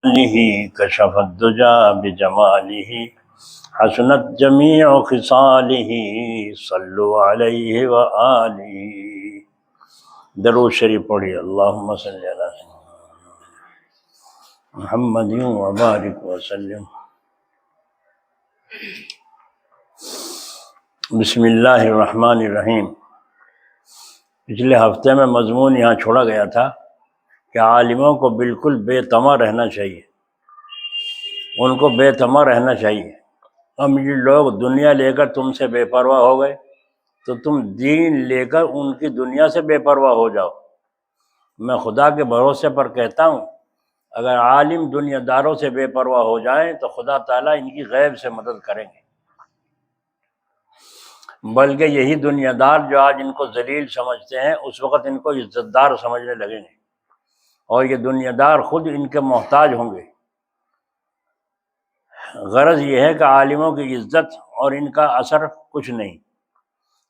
له كشف الدجى بجماله حسنت جميع خصاله صلوا عليه وآله. درود شریف پڑھیے. اللہم صلی علی محمد وبارک وسلم. بسم اللہ الرحمن الرحیم. پچھلے ہفتے میں مضمون یہاں چھوڑا گیا تھا کہ عالموں کو بالکل بے طمع رہنا چاہیے، ان کو بے طمع رہنا چاہیے. ہم یہ لوگ دنیا لے کر تم سے بے پرواہ ہو گئے تو تم دین لے کر ان کی دنیا سے بے پرواہ ہو جاؤ. میں خدا کے بھروسے پر کہتا ہوں اگر عالم دنیا داروں سے بے پرواہ ہو جائیں تو خدا تعالیٰ ان کی غیب سے مدد کریں گے. بلکہ یہی دنیا دار جو آج ان کو ذلیل سمجھتے ہیں اس وقت ان کو عزت دار سمجھنے لگیں گے، اور یہ دنیا دار خود ان کے محتاج ہوں گے. غرض یہ ہے کہ عالموں کی عزت اور ان کا اثر کچھ نہیں،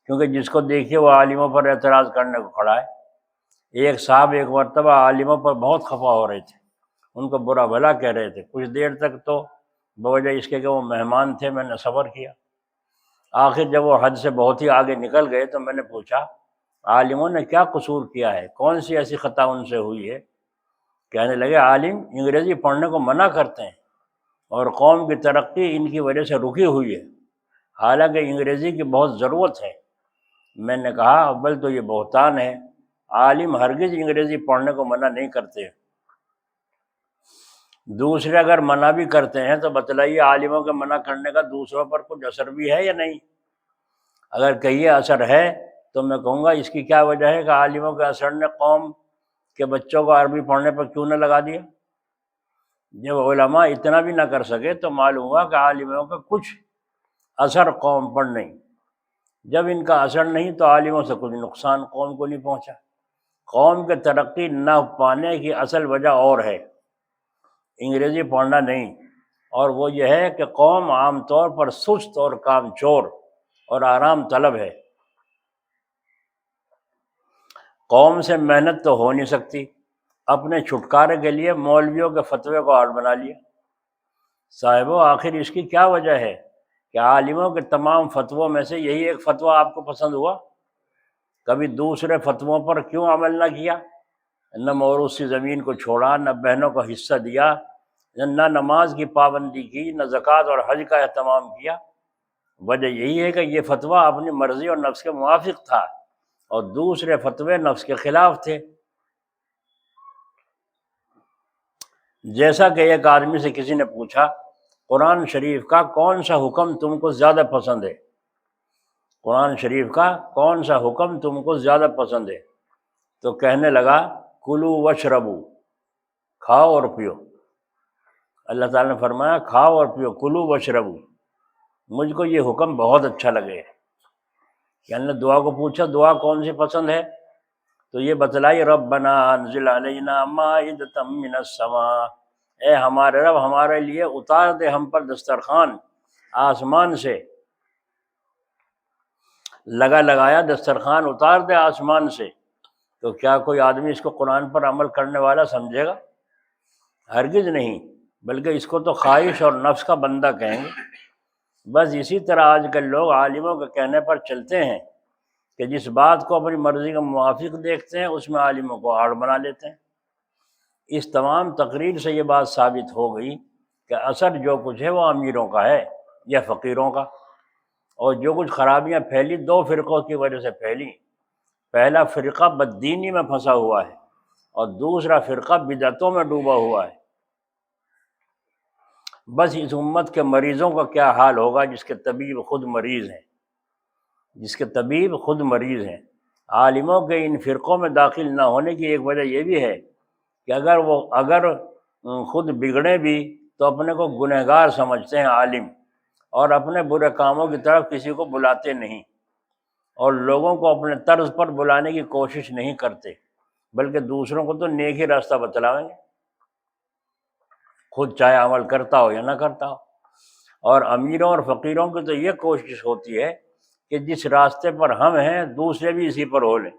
کیونکہ جس کو دیکھیے وہ عالموں پر اعتراض کرنے کو کھڑا ہے. ایک صاحب ایک مرتبہ عالموں پر بہت خفا ہو رہے تھے، ان کو برا بھلا کہہ رہے تھے. کچھ دیر تک تو بوجہ اس کے کہ وہ مہمان تھے میں نے صبر کیا. آخر جب وہ حد سے بہت ہی آگے نکل گئے تو میں نے پوچھا عالموں نے کیا قصور کیا ہے، کون سی ایسی خطا ان سے ہوئی ہے؟ کہنے لگے عالم انگریزی پڑھنے کو منع کرتے ہیں اور قوم کی ترقی ان کی وجہ سے رکی ہوئی ہے، حالانکہ انگریزی کی بہت ضرورت ہے. میں نے کہا اول تو یہ بہتان ہے، عالم ہرگز انگریزی پڑھنے کو منع نہیں کرتے. دوسرے اگر منع بھی کرتے ہیں تو بتلائیے عالموں کے منع کرنے کا دوسروں پر کچھ اثر بھی ہے یا نہیں؟ اگر کہیے اثر ہے تو میں کہوں گا اس کی کیا وجہ ہے کہ عالموں کے اثر نے قوم کے بچوں کو عربی پڑھنے پر کیوں نہ لگا دیا؟ جب علماء اتنا بھی نہ کر سکے تو معلوم ہوا کہ عالموں کا کچھ اثر قوم پر نہیں. جب ان کا اثر نہیں تو عالموں سے کچھ نقصان قوم کو نہیں پہنچا. قوم کے ترقی نہ پانے کی اصل وجہ اور ہے، انگریزی پڑھنا نہیں، اور وہ یہ ہے کہ قوم عام طور پر سست اور کام چور اور آرام طلب ہے. قوم سے محنت تو ہو نہیں سکتی، اپنے چھٹکارے کے لیے مولویوں کے فتوے کو آڑ بنا لیا. صاحبو آخر اس کی کیا وجہ ہے کہ عالموں کے تمام فتووں میں سے یہی ایک فتویٰ آپ کو پسند ہوا؟ کبھی دوسرے فتووں پر کیوں عمل نہ کیا؟ نہ موروثی زمین کو چھوڑا، نہ بہنوں کو حصہ دیا، نہ نماز کی پابندی کی، نہ زکوٰۃ اور حج کا اہتمام کیا. وجہ یہی ہے کہ یہ فتویٰ اپنی مرضی اور نفس کے موافق تھا اور دوسرے فتوے نفس کے خلاف تھے. جیسا کہ ایک آدمی سے کسی نے پوچھا قرآن شریف کا کون سا حکم تم کو زیادہ پسند ہے؟ قرآن شریف کا کون سا حکم تم کو زیادہ پسند ہے؟ تو کہنے لگا کلو وشربو، کھاؤ اور پیو. اللہ تعالیٰ نے فرمایا کھاؤ اور پیو، کلو وشربو. مجھ کو یہ حکم بہت اچھا لگے. کہ اللہ نے دعا کو پوچھا دعا کون سی پسند ہے تو یہ بتلائی ربنا انزل علینا مائدۃ من السماء، اے ہمارے رب ہمارے لیے اتار دے ہم پر دسترخوان آسمان سے. لگایا دسترخوان اتار دے آسمان سے. تو کیا کوئی آدمی اس کو قرآن پر عمل کرنے والا سمجھے گا؟ ہرگز نہیں، بلکہ اس کو تو خواہش اور نفس کا بندہ کہیں گے. بس اسی طرح آج کل لوگ عالموں کے کہنے پر چلتے ہیں کہ جس بات کو اپنی مرضی کا موافق دیکھتے ہیں اس میں عالموں کو آڑ بنا لیتے ہیں. اس تمام تقریر سے یہ بات ثابت ہو گئی کہ اثر جو کچھ ہے وہ امیروں کا ہے یا فقیروں کا، اور جو کچھ خرابیاں پھیلی دو فرقوں کی وجہ سے پھیلی. پہلا فرقہ بددینی میں پھنسا ہوا ہے اور دوسرا فرقہ بدعتوں میں ڈوبا ہوا ہے. بس اس امت کے مریضوں کا کیا حال ہوگا جس کے طبیب خود مریض ہیں. عالموں کے ان فرقوں میں داخل نہ ہونے کی ایک وجہ یہ بھی ہے کہ اگر خود بگڑے بھی تو اپنے کو گنہگار سمجھتے ہیں عالم، اور اپنے برے کاموں کی طرف کسی کو بلاتے نہیں اور لوگوں کو اپنے طرز پر بلانے کی کوشش نہیں کرتے، بلکہ دوسروں کو تو نیک ہی راستہ بتلائیں گے، خود چاہے عمل کرتا ہو یا نہ کرتا ہو. اور امیروں اور فقیروں کی تو یہ کوشش ہوتی ہے کہ جس راستے پر ہم ہیں دوسرے بھی اسی پر ہو لیں.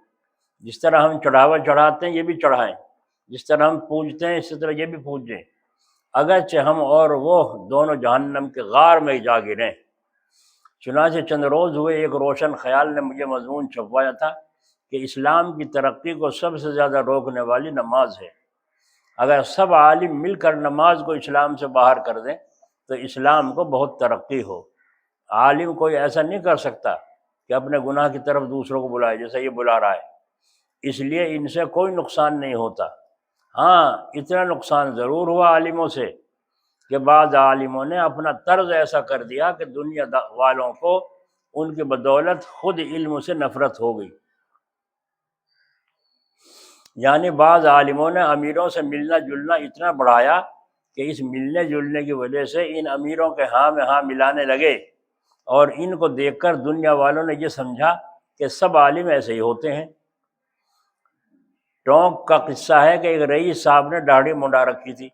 جس طرح ہم چڑھاوا چڑھاتے ہیں یہ بھی چڑھائیں، جس طرح ہم پوجتے ہیں اسی طرح یہ بھی پوجیں. اگرچہ ہم اور وہ دونوں جہنم کے غار میں جا گریں۔ چنانچہ چند روز ہوئے ایک روشن خیال نے مجھے مضمون چھپوایا تھا کہ اسلام کی ترقی کو سب سے زیادہ روکنے والی نماز ہے۔ اگر سب عالم مل کر نماز کو اسلام سے باہر کر دیں تو اسلام کو بہت ترقی ہو۔ عالم کوئی ایسا نہیں کر سکتا کہ اپنے گناہ کی طرف دوسروں کو بلائے جیسا یہ بلا رہا ہے، اس لیے ان سے کوئی نقصان نہیں ہوتا۔ ہاں، اتنا نقصان ضرور ہوا عالموں سے کہ بعض عالموں نے اپنا طرز ایسا کر دیا کہ دنیا والوں کو ان کی بدولت خود علم سے نفرت ہو گئی۔ یعنی بعض عالموں نے امیروں سے ملنا جلنا اتنا بڑھایا کہ اس ملنے جلنے کی وجہ سے ان امیروں کے ہاں میں ہاں ملانے لگے، اور ان کو دیکھ کر دنیا والوں نے یہ سمجھا کہ سب عالم ایسے ہی ہوتے ہیں۔ ٹونک کا قصہ ہے کہ ایک رئیس صاحب نے داڑھی منڈا رکھی تھی۔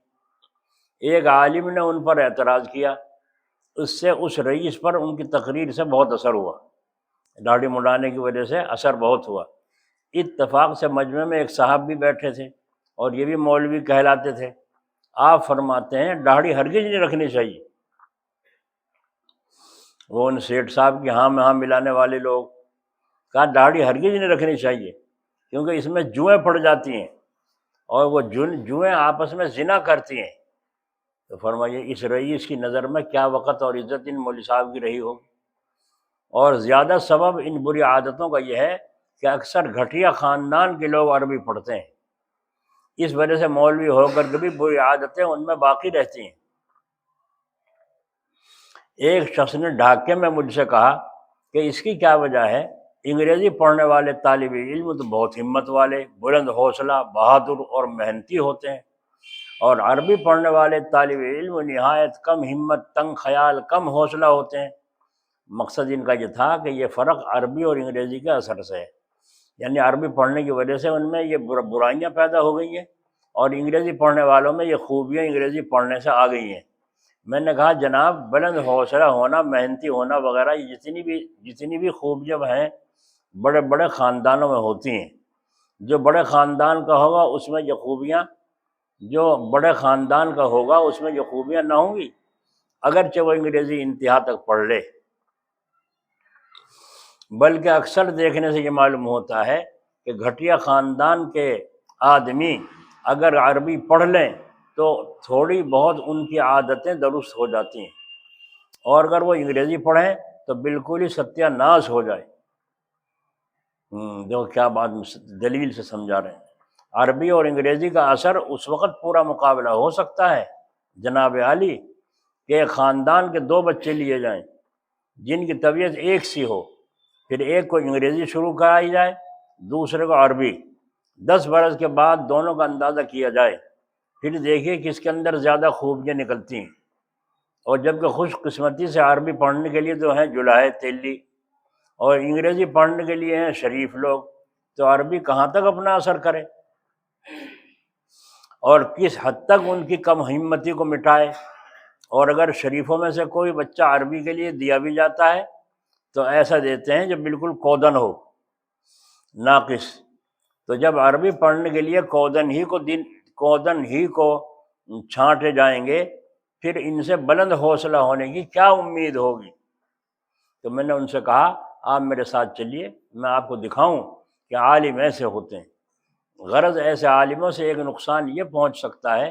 ایک عالم نے ان پر اعتراض کیا، اس سے اس رئیس پر ان کی تقریر سے بہت اثر ہوا، داڑھی منڈانے کی وجہ سے اثر بہت ہوا۔ اتفاق سے مجمع میں ایک صاحب بھی بیٹھے تھے اور یہ بھی مولوی کہلاتے تھے۔ آپ فرماتے ہیں داڑھی ہرگز نہیں رکھنی چاہیے۔ وہ ان سیٹھ صاحب کی ہاں میں ہاں ملانے والے لوگ کہا داڑھی ہرگز نہیں رکھنی چاہیے کیونکہ اس میں جوئیں پڑ جاتی ہیں اور وہ جوئیں آپس میں زنا کرتی ہیں۔ تو فرمائیے اس رئیس کی نظر میں کیا وقت اور عزت ان مولوی صاحب کی رہی ہوگی۔ اور زیادہ سبب ان بری عادتوں کا یہ ہے کہ اکثر گھٹیا خاندان کے لوگ عربی پڑھتے ہیں، اس وجہ سے مولوی ہو کر کے بھی بری عادتیں ان میں باقی رہتی ہیں۔ ایک شخص نے ڈھاکے میں مجھ سے کہا کہ اس کی کیا وجہ ہے؟ انگریزی پڑھنے والے طالب علم تو بہت ہمت والے، بلند حوصلہ، بہادر اور محنتی ہوتے ہیں، اور عربی پڑھنے والے طالب علم نہایت کم ہمت، تنگ خیال، کم حوصلہ ہوتے ہیں۔ مقصد ان کا یہ تھا کہ یہ فرق عربی اور انگریزی کے اثر سے ہے، یعنی عربی پڑھنے کی وجہ سے ان میں یہ برائیاں پیدا ہو گئی ہیں اور انگریزی پڑھنے والوں میں یہ خوبیاں انگریزی پڑھنے سے آ گئی ہیں۔ میں نے کہا جناب بلند حوصلہ ہونا، محنتی ہونا وغیرہ یہ جتنی بھی خوبیاں ہیں بڑے بڑے خاندانوں میں ہوتی ہیں۔ جو بڑے خاندان کا ہوگا اس میں یہ خوبیاں، جو بڑے خاندان کا ہوگا اس میں یہ خوبیاں نہ ہوں گی، اگرچہ وہ انگریزی انتہا تک پڑھ لے۔ بلکہ اکثر دیکھنے سے یہ معلوم ہوتا ہے کہ گھٹیا خاندان کے آدمی اگر عربی پڑھ لیں تو تھوڑی بہت ان کی عادتیں درست ہو جاتی ہیں، اور اگر وہ انگریزی پڑھیں تو بالکل ہی ستیہ ناش ہو جائے۔ دیکھو کیا بات دلیل سے سمجھا رہے ہیں۔ عربی اور انگریزی کا اثر اس وقت پورا مقابلہ ہو سکتا ہے جناب عالی کہ ایک خاندان کے 2 بچے لیے جائیں جن کی طبیعت ایک سی ہو، پھر ایک کو انگریزی شروع کرائی جائے، دوسرے کو عربی۔ 10 برس کے بعد دونوں کا اندازہ کیا جائے، پھر دیکھیے کس کے اندر زیادہ خوبیاں نکلتی ہیں۔ اور جبکہ خوش قسمتی سے عربی پڑھنے کے لیے تو ہیں جلائے تیلی، اور انگریزی پڑھنے کے لیے ہیں شریف لوگ، تو عربی کہاں تک اپنا اثر کرے اور کس حد تک ان کی کم ہمتی کو مٹائے۔ اور اگر شریفوں میں سے کوئی بچہ عربی کے لیے دیا بھی جاتا ہے تو ایسا دیتے ہیں جو بالکل کودن ہو، ناقص۔ تو جب عربی پڑھنے کے لیے کودن ہی کو چھانٹے جائیں گے، پھر ان سے بلند حوصلہ ہونے کی کیا امید ہوگی؟ تو میں نے ان سے کہا آپ میرے ساتھ چلیے، میں آپ کو دکھاؤں کہ عالم ایسے ہوتے ہیں۔ غرض ایسے عالموں سے ایک نقصان یہ پہنچ سکتا ہے،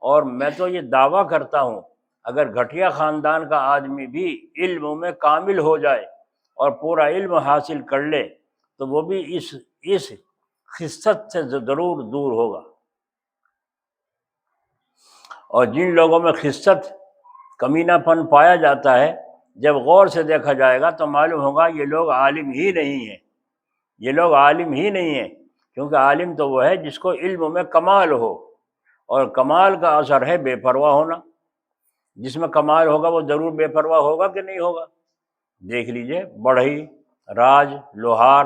اور میں تو یہ دعویٰ کرتا ہوں اگر گھٹیا خاندان کا آدمی بھی علم میں کامل ہو جائے اور پورا علم حاصل کر لے تو وہ بھی اس خست سے ضرور دور ہوگا۔ اور جن لوگوں میں خست، کمینہ پن پایا جاتا ہے، جب غور سے دیکھا جائے گا تو معلوم ہوگا یہ لوگ عالم ہی نہیں ہیں، یہ لوگ عالم ہی نہیں ہیں، کیونکہ عالم تو وہ ہے جس کو علم میں کمال ہو، اور کمال کا اثر ہے بے پرواہ ہونا۔ جس میں کمال ہوگا وہ ضرور بے پرواہ ہوگا کہ نہیں ہوگا؟ دیکھ لیجئے بڑھئی، راج، لوہار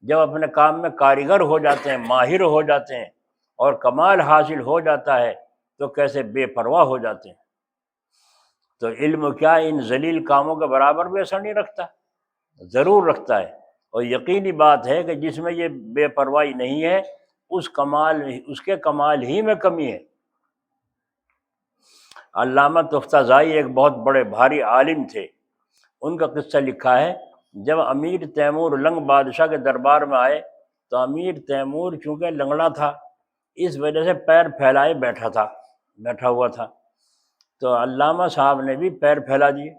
جب اپنے کام میں کاریگر ہو جاتے ہیں، ماہر ہو جاتے ہیں اور کمال حاصل ہو جاتا ہے تو کیسے بے پرواہ ہو جاتے ہیں۔ تو علم کیا ان ذلیل کاموں کے برابر بھی اثر نہیں رکھتا؟ ضرور رکھتا ہے، اور یقینی بات ہے کہ جس میں یہ بے پرواہی نہیں ہے اس کے کمال ہی میں کمی ہے۔ علامہ تفتازائی ایک بہت بڑے بھاری عالم تھے، ان کا قصہ لکھا ہے، جب امیر تیمور لنگ بادشاہ کے دربار میں آئے تو امیر تیمور چونکہ لنگڑا تھا، اس وجہ سے پیر پھیلائے بیٹھا ہوا تھا، تو علامہ صاحب نے بھی پیر پھیلا دیے۔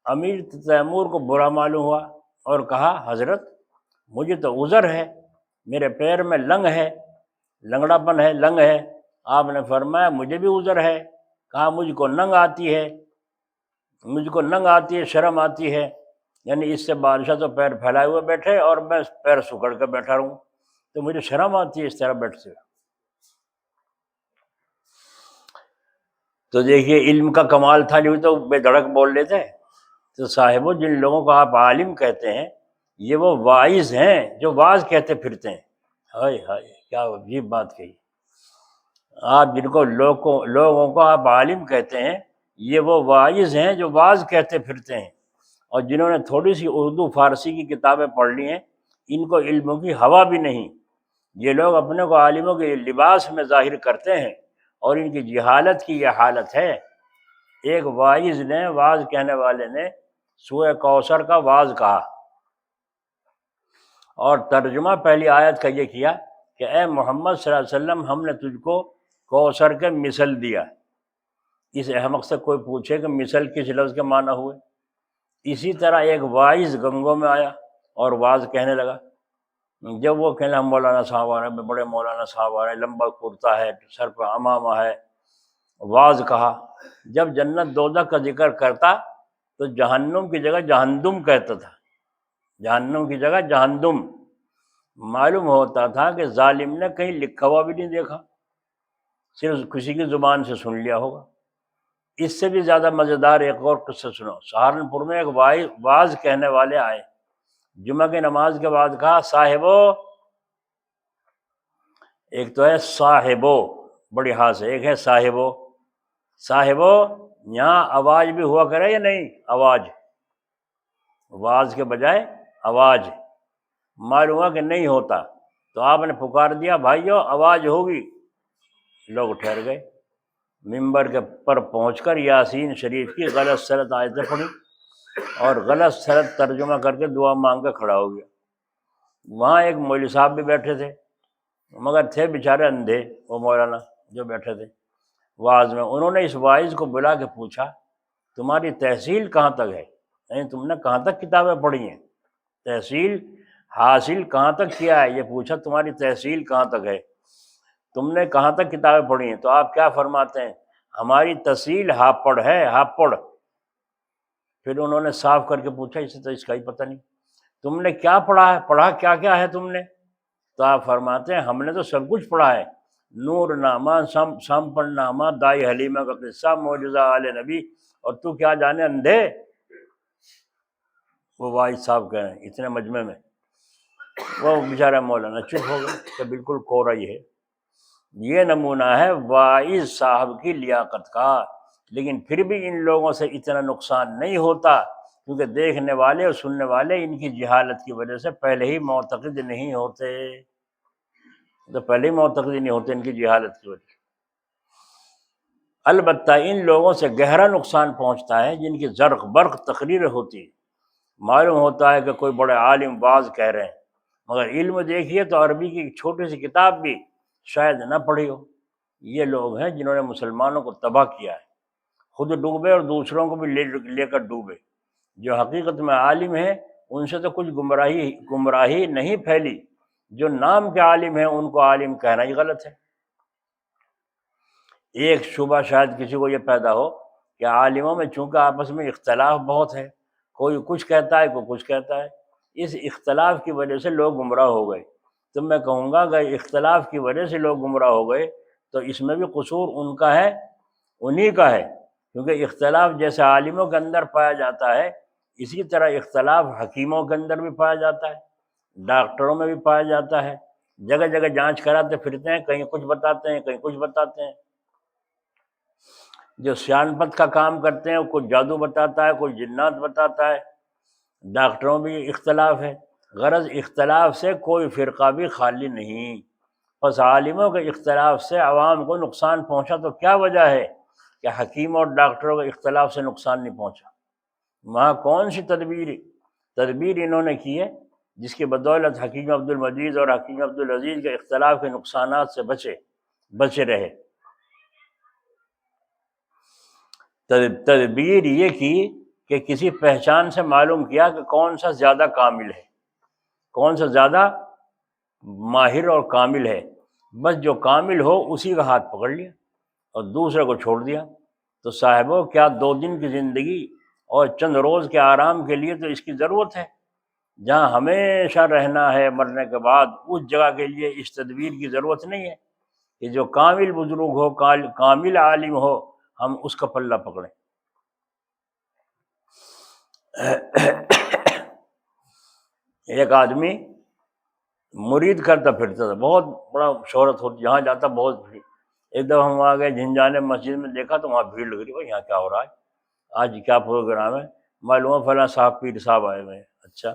امیر تیمور کو برا معلوم ہوا اور کہا حضرت مجھے تو عذر ہے، میرے پیر میں لنگ ہے، لنگڑا پن ہے، لنگ ہے۔ آپ نے فرمایا مجھے بھی عذر ہے۔ کہا مجھ کو ننگ آتی ہے، شرم آتی ہے، یعنی اس سے بادشاہ تو پیر پھیلائے ہوئے بیٹھے اور میں پیر سکڑ کے بیٹھا رہوں، تو مجھے شرم آتی ہے اس طرح بیٹھتے ہوئے۔ تو دیکھیے علم کا کمال تھا، جو تو بے دھڑک بول لیتے۔ تو صاحبوں جن لوگوں کو آپ عالم کہتے ہیں، یہ وہ واعظ ہیں جو واعظ کہتے پھرتے ہیں۔ ہائے ہائے کیا عجیب بات کہی۔ آپ جن کو لوگوں کو آپ عالم کہتے ہیں، یہ وہ واعظ ہیں جو واعظ کہتے پھرتے ہیں، اور جنہوں نے تھوڑی سی اردو فارسی کی کتابیں پڑھ لی ہیں، ان کو علموں کی ہوا بھی نہیں۔ یہ لوگ اپنے کو عالموں کے لباس میں ظاہر کرتے ہیں، اور ان کی جہالت کی یہ حالت ہے۔ ایک واعظ نے، واعظ کہنے والے نے سورہ کوثر کا واعظ کہا، اور ترجمہ پہلی آیت کا یہ کیا کہ اے محمد صلی اللہ علیہ وسلم، ہم نے تجھ کو کوثر کے مثل دیا۔ اس احمق سے کوئی پوچھے کہ مثل کس لفظ کے معنی ہوئے؟ اسی طرح ایک واعظ گنگوں میں آیا اور واعظ کہنے لگا۔ جب وہ کہنے ہم مولانا صاحب آ رہے ہیں، بڑے مولانا صاحب آ رہے ہیں، لمبا کرتا ہے، سر پہ عمامہ ہے، واعظ کہا۔ جب جنت دوزخ کا ذکر کرتا تو جہنم کی جگہ جہندم کہتا تھا، جہنم کی جگہ جہندم۔ معلوم ہوتا تھا کہ ظالم نے کہیں لکھا ہوا بھی نہیں دیکھا، صرف کسی کی زبان سے سن لیا ہوگا۔ اس سے بھی زیادہ مزیدار ایک اور قصہ سنو۔ سہارنپور میں ایک واعظ کہنے والے آئے، جمعہ کی نماز کے بعد کہا صاحبو، ایک تو ہے صاحبو بڑی ہاں سے، ایک ہے صاحبو۔ صاحبو یہاں آواز بھی ہوا کرے یا نہیں؟ آواز، واعظ کے بجائے آواز۔ معلوم ہوا کہ نہیں ہوتا، تو آپ نے پکار دیا بھائیو آواز ہوگی۔ لوگ ٹھہر گئے۔ ممبر کے پر پہنچ کر یاسین شریف کی غلط سلط آیتیں پڑھی اور غلط سلط ترجمہ کر کے دعا مانگ کے کھڑا ہو گیا۔ وہاں ایک مولوی صاحب بھی بیٹھے تھے، مگر تھے بیچارے اندھے، وہ مولانا جو بیٹھے تھے واعظ میں۔ انہوں نے اس واعظ کو بلا کے پوچھا تمہاری تحصیل کہاں تک ہے، یعنی تم نے کہاں تک کتابیں پڑھی ہیں، تحصیل حاصل کہاں تک کیا ہے، یہ پوچھا تمہاری تحصیل کہاں تک ہے، تم نے کہاں تک کتابیں پڑھی ہیں؟ تو آپ کیا فرماتے ہیں؟ ہماری تحصیل ہاپڑ ہے، ہاپڑ۔ پھر انہوں نے صاف کر کے پوچھا اسے تو اس کا ہی پتہ نہیں، تم نے کیا پڑھا ہے، پڑھا کیا کیا ہے تم نے؟ تو آپ فرماتے ہیں ہم نے تو سب کچھ پڑھا ہے، نور نامہ، سمپن نامہ، دائی حلیمہ کا قصہ، معجزہ آل نبی، اور تو کیا جانے اندھے؟ وہ واعظ صاحب کہہ رہے ہیں اتنے مجمع میں۔ وہ بیچارہ مولانا چپ ہو گئے کہ بالکل کورا ہی ہے۔ یہ نمونہ ہے واعظ صاحب کی لیاقت کا۔ لیکن پھر بھی ان لوگوں سے اتنا نقصان نہیں ہوتا، کیونکہ دیکھنے والے اور سننے والے ان کی جہالت کی وجہ سے پہلے ہی معتقد نہیں ہوتے، تو پہلے ہی معتقد نہیں ہوتے ان کی جہالت کی وجہ سے۔ البتہ ان لوگوں سے گہرا نقصان پہنچتا ہے جن کی زرق برق تقریر ہوتی ہے۔ معلوم ہوتا ہے کہ کوئی بڑے عالم واعظ کہہ رہے ہیں، مگر علم دیکھیے تو عربی کی ایک چھوٹی سی کتاب بھی شاید نہ پڑھی ہو۔ یہ لوگ ہیں جنہوں نے مسلمانوں کو تباہ کیا ہے، خود ڈوبے اور دوسروں کو بھی لے کر ڈوبے۔ جو حقیقت میں عالم ہیں ان سے تو کچھ گمراہی نہیں پھیلی، جو نام کے عالم ہیں ان کو عالم کہنا ہی غلط ہے۔ ایک شبہ شاید کسی کو یہ پیدا ہو کہ عالموں میں چونکہ آپس میں اختلاف بہت ہے، کوئی کچھ کہتا ہے کوئی کچھ کہتا ہے، اس اختلاف کی وجہ سے لوگ گمراہ ہو گئے۔ تو میں کہوں گا کہ اختلاف کی وجہ سے لوگ گمراہ ہو گئے تو اس میں بھی قصور ان کا ہے، انہی کا ہے، کیونکہ اختلاف جیسے عالموں کے اندر پایا جاتا ہے، اسی طرح اختلاف حکیموں کے اندر بھی پایا جاتا ہے، ڈاکٹروں میں بھی پایا جاتا ہے۔ جگہ جگہ جانچ کراتے پھرتے ہیں، کہیں کچھ بتاتے ہیں کہیں کچھ بتاتے ہیں۔ جو سیان پت کا کام کرتے ہیں کوئی جادو بتاتا ہے، کوئی جنات بتاتا ہے۔ ڈاکٹروں میں بھی اختلاف ہے۔ غرض اختلاف سے کوئی فرقہ بھی خالی نہیں۔ پس عالموں کے اختلاف سے عوام کو نقصان پہنچا تو کیا وجہ ہے کہ حکیم اور ڈاکٹروں کے اختلاف سے نقصان نہیں پہنچا۔ وہاں کون سی تدبیر انہوں نے کی ہے جس کی بدولت حکیم عبد المجید اور حکیم عبد العزیز کے اختلاف کے نقصانات سے بچے رہے۔ تدبیر یہ کی کہ کسی پہچان سے معلوم کیا کہ کون سا زیادہ کامل ہے، کون سا زیادہ ماہر اور کامل ہے، بس جو کامل ہو اسی کا ہاتھ پکڑ لیا اور دوسرے کو چھوڑ دیا۔ تو صاحبوں، کیا 2 دن کی زندگی اور چند روز کے آرام کے لیے تو اس کی ضرورت ہے؟ جہاں ہمیشہ رہنا ہے مرنے کے بعد، اس جگہ کے لیے اس تدبیر کی ضرورت نہیں ہے کہ جو کامل بزرگ ہو، کامل عالم ہو، ہم اس کا پلہ پکڑیں۔ ایک آدمی مرید کرتا پھرتا تھا، بہت بڑا شہرت ہوتی، جہاں جاتا بہت بھیڑ۔ ایک دفعہ ہم آ گئے جھنجانے مسجد میں، دیکھا تو وہاں بھیڑ لگ رہی، بھائی یہاں کیا ہو رہا ہے، آج کیا پروگرام ہے؟ معلوم ہے فلاں صاحب پیر صاحب آئے ہوئے ہیں۔ اچھا،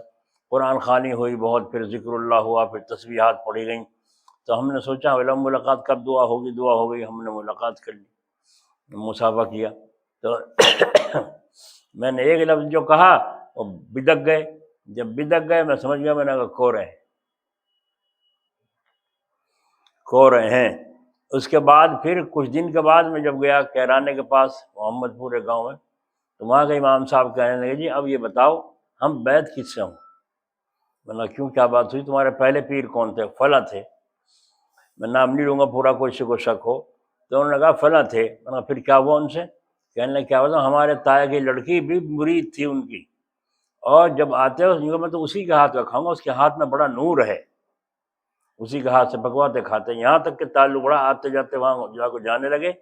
قرآن خوانی ہوئی بہت، پھر ذکر اللہ ہوا، پھر تسبیحات پڑھی گئیں۔ تو ہم نے سوچا ملاقات کب دعا ہوگی، ہم نے ملاقات کر لی، مصافحہ کیا۔ تو میں نے ایک لفظ جو کہا وہ بدک گئے۔ جب بدک گئے میں سمجھ گیا، میں نے کہا کو رہے ہیں۔ اس کے بعد پھر کچھ دن کے بعد میں جب گیا کیرانے کے پاس محمد پورے گاؤں میں، تو وہاں کے امام صاحب کہنے لگے، جی اب یہ بتاؤ ہم بیعت کس سے ہوں؟ میں نے کہا کیوں، کیا بات ہوئی؟ تمہارے پہلے پیر کون تھے؟ فلاں تھے۔ میں نام نہیں لوں گا پورا، کوئی سے کو شک ہو۔ تو انہوں نے کہا فلاں تھے۔ میں نے کہا پھر کیا ہوا ان سے؟ کہنے لگے کیا بتاؤ، ہمارے تایا کی لڑکی بھی مرید تھی ان کی، اور جب آتے ہو میں تو اسی کے ہاتھ کا کھاؤں گا، اس کے ہاتھ میں بڑا نور ہے، اسی کے ہاتھ سے پکواتے کھاتے، یہاں تک کہ تعلق بڑا، آتے جاتے وہاں جا کو جانے لگے۔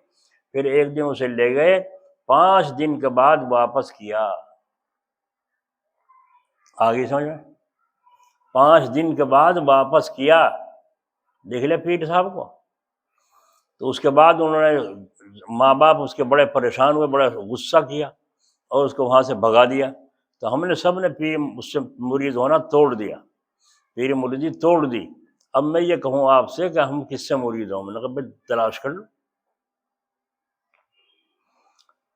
پھر ایک دن اسے لے گئے، 5 دن کے بعد واپس کیا۔ آگے سمجھ میں؟ 5 دن کے بعد واپس کیا، دیکھ لے پیر صاحب کو۔ تو اس کے بعد انہوں نے، ماں باپ اس کے بڑے پریشان ہوئے، بڑا غصہ کیا اور اس کو وہاں سے بھگا دیا۔ تو ہم نے سب نے پیر اس سے مرید ہونا توڑ دیا، پیر مریدی توڑ دی۔ اب میں یہ کہوں آپ سے کہ ہم کس سے مرید ہوں؟ میں نے کہا بھائی تلاش کر لو،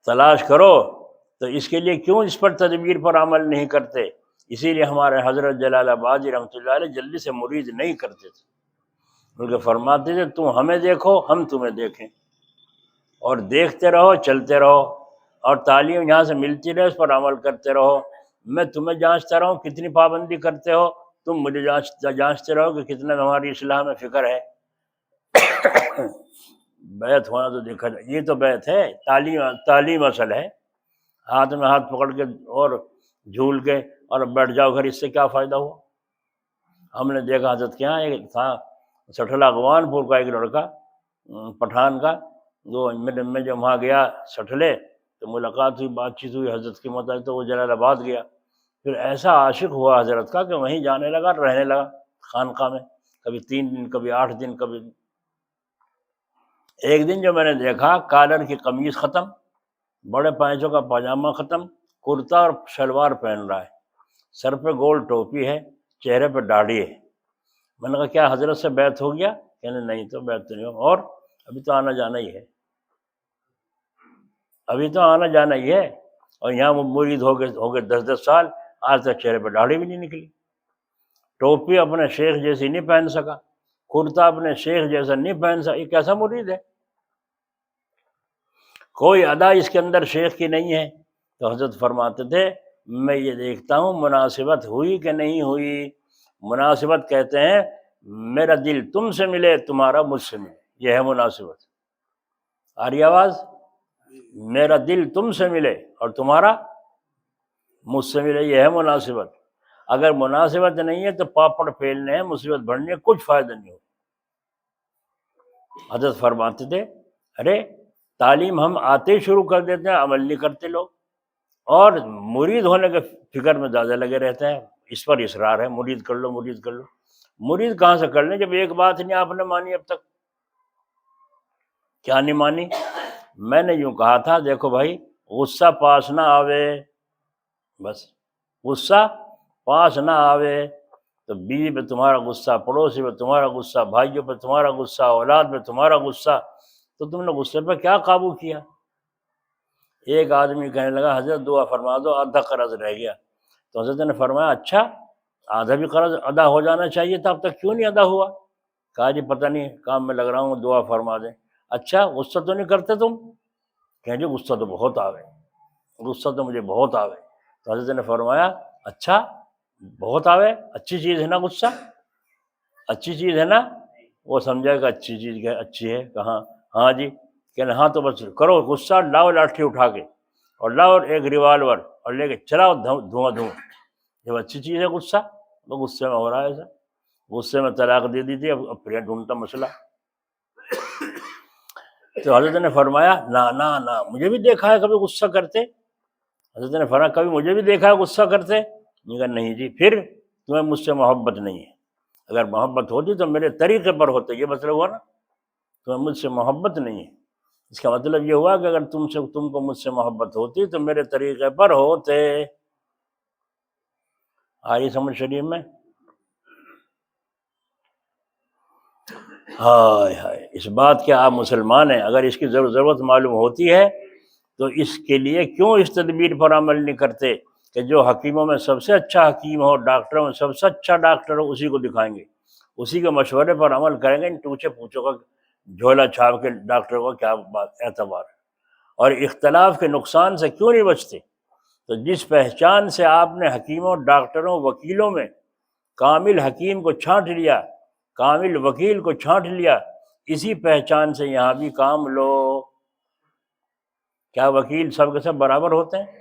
تلاش کرو۔ تو اس کے لیے کیوں اس پر تدبیر پر عمل نہیں کرتے؟ اسی لیے ہمارے حضرت جلال آبادی رحمۃ اللہ علیہ جلدی سے مرید نہیں کرتے تھے، بلکہ فرماتے تھے تم ہمیں دیکھو، ہم تمہیں دیکھیں، اور دیکھتے رہو، چلتے رہو، اور تعلیم یہاں سے ملتی رہے، اس پر عمل کرتے رہو۔ میں تمہیں جانچتا رہوں کتنی پابندی کرتے ہو، تم مجھے جانچتے رہو کہ کتنا ہماری اصلاح میں فکر ہے۔ بیعت ہونا تو دیکھا جائے، یہ تو بیعت ہے، تعلیم اصل ہے۔ ہاتھ میں ہاتھ پکڑ کے اور جھول کے اور بیٹھ جاؤ گھر، اس سے کیا فائدہ ہوا؟ ہم نے دیکھا حضرت کے یہاں ایک تھا سٹھلا گوان پور کا ایک لڑکا، پٹھان کا، میں جب وہاں گیا سٹھلے تو ملاقات ہوئی، بات چیت ہوئی حضرت کی مطابق، تو وہ جلال آباد گیا۔ پھر ایسا عاشق ہوا حضرت کا کہ وہیں جانے لگا، رہنے لگا خانقاہ میں، کبھی 3 دن، کبھی 8 دن، کبھی۔ ایک دن جو میں نے دیکھا، کالر کی قمیض ختم، بڑے پائچوں کا پاجامہ ختم، کرتا اور شلوار پہن رہا ہے، سر پہ گول ٹوپی ہے، چہرے پہ داڑھی ہے۔ میں نے کہا کیا حضرت سے بیعت ہو گیا؟ کہنے نہیں تو بیعت تو نہیں ہو، اور ابھی تو آنا جانا ہی ہے، ابھی تو آنا جانا ہی ہے، اور یہاں وہ مرید ہو گئے 10 سال، آج تک چہرے پہ داڑھی بھی نہیں نکلی، ٹوپی اپنے شیخ جیسی نہیں پہن سکا، کرتا اپنے شیخ جیسا نہیں پہن سکا، یہ کیسا مرید ہے؟ کوئی ادا اس کے اندر شیخ کی نہیں ہے۔ تو حضرت فرماتے تھے میں یہ دیکھتا ہوں مناسبت ہوئی کہ نہیں ہوئی۔ مناسبت کہتے ہیں میرا دل تم سے ملے، تمہارا مجھ سے ملے، یہ ہے مناسبت۔ آ رہی آواز؟ میرا دل تم سے ملے اور تمہارا مجھ سے ملے، یہ ہے مناسبت۔ اگر مناسبت نہیں ہے تو پاپڑ پھیلنے ہیں، مصیبت بڑھنے، کچھ فائدہ نہیں ہو۔ حضرت فرماتے تھے ارے تعلیم ہم آتے ہی شروع کر دیتے ہیں، عمل نہیں کرتے لوگ، اور مرید ہونے کے فکر میں زیادہ لگے رہتے ہیں، اس پر اصرار ہے مرید کر لو، مرید کر لو۔ مرید کہاں سے کر لیں جب ایک بات نہیں آپ نے مانی اب تک؟ کیا نہیں مانی؟ میں نے یوں کہا تھا دیکھو بھائی، غصہ پاس نہ آوے، بس غصہ پاس نہ آوے تو بیوی پہ تمہارا غصہ، پڑوسی پہ تمہارا غصہ، بھائیوں پہ تمہارا غصہ، اولاد پہ تمہارا غصہ، تو تم نے غصے پہ کیا قابو کیا؟ ایک آدمی کہنے لگا حضرت دعا فرما دو، آدھا قرض رہ گیا۔ تو حضرت نے فرمایا اچھا آدھا بھی قرض ادا ہو جانا چاہیے تھا، اب تک کیوں نہیں ادا ہوا؟ کہا جی پتہ نہیں کام میں لگ رہا ہوں، دعا فرما دیں۔ اچھا غصہ تو نہیں کرتے تم؟ کہیں جی غصہ تو بہت آوے، غصہ تو مجھے بہت آوے۔ تو حضرت نے فرمایا اچھا بہت آوے، اچھی چیز ہے نا غصہ، اچھی چیز ہے نا؟ وہ سمجھا کہ اچھی چیز ہے، اچھی ہے، کہاں ہاں جی، کہ ہاں تو بس کرو غصہ، لاؤ لاٹھی اٹھا کے اور لاؤ ایک ریوالور اور لے کے چلاؤ دھواں دھواں، جب اچھی چیز ہے غصہ، تو غصے میں ہو رہا ہے ایسا، غصے میں طلاق دے دی تھی، اب پھر ڈھونڈتا مسئلہ۔ تو حضرت نے فرمایا نا نا نا، مجھے بھی دیکھا ہے کبھی غصہ کرتے؟ حضرت نے فرمایا کبھی مجھے بھی دیکھا ہے غصہ کرتے؟ میں کہا نہیں جی۔ پھر تمہیں مجھ سے محبت نہیں ہے، اگر محبت ہوتی تو میرے طریقے پر ہوتے، یہ مطلب ہوا نا، تمہیں مجھ سے محبت نہیں ہے، اس کا مطلب یہ ہوا کہ اگر تم کو مجھ سے محبت ہوتی تو میرے طریقے پر ہوتے۔ آئی سمجھ شریف میں؟ ہائے ہائے، اس بات کے آپ مسلمان ہیں، اگر اس کی ضرورت معلوم ہوتی ہے تو اس کے لیے کیوں اس تدبیر پر عمل نہیں کرتے کہ جو حکیموں میں سب سے اچھا حکیم ہو، ڈاکٹروں میں سب سے اچھا ڈاکٹر ہو، اسی کو دکھائیں گے، اسی کے مشورے پر عمل کریں گے، ان ٹوچے پوچھوں کا جھولا چھاپ کے ڈاکٹر کو کیا اعتبار ہے؟ اور اختلاف کے نقصان سے کیوں نہیں بچتے؟ تو جس پہچان سے آپ نے حکیموں، ڈاکٹروں، وکیلوں میں کامل حکیم کو چھانٹ لیا، کامل وکیل کو چھانٹ لیا، اسی پہچان سے یہاں بھی کام لو۔ کیا وکیل سب کے سب برابر ہوتے ہیں؟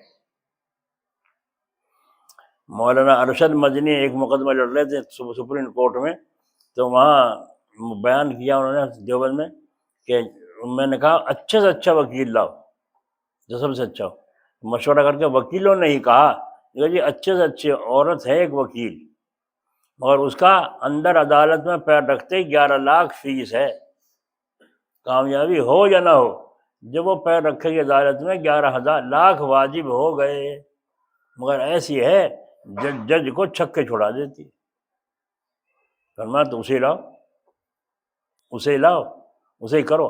مولانا ارشد مدنی ایک مقدمہ لڑ رہے تھے سپریم کورٹ میں، تو وہاں بیان کیا انہوں نے دیوبند میں کہ میں نے کہا اچھے سے اچھا وکیل لاؤ جو سب سے اچھا ہو، مشورہ کر کے وکیلوں نے ہی کہا کہ جی اچھے سے اچھی عورت ہے ایک وکیل، مگر اس کا اندر عدالت میں پیر رکھتے 11 لاکھ فیس ہے، کامیابی ہو یا نہ ہو، جب وہ پیر رکھے گی عدالت میں 11 لاکھ واجب ہو گئے، مگر ایسی ہے جج کو چھکے چھڑا دیتی۔ فرمایا تو اسے لاؤ، اسے لاؤ، اسے ہی کرو۔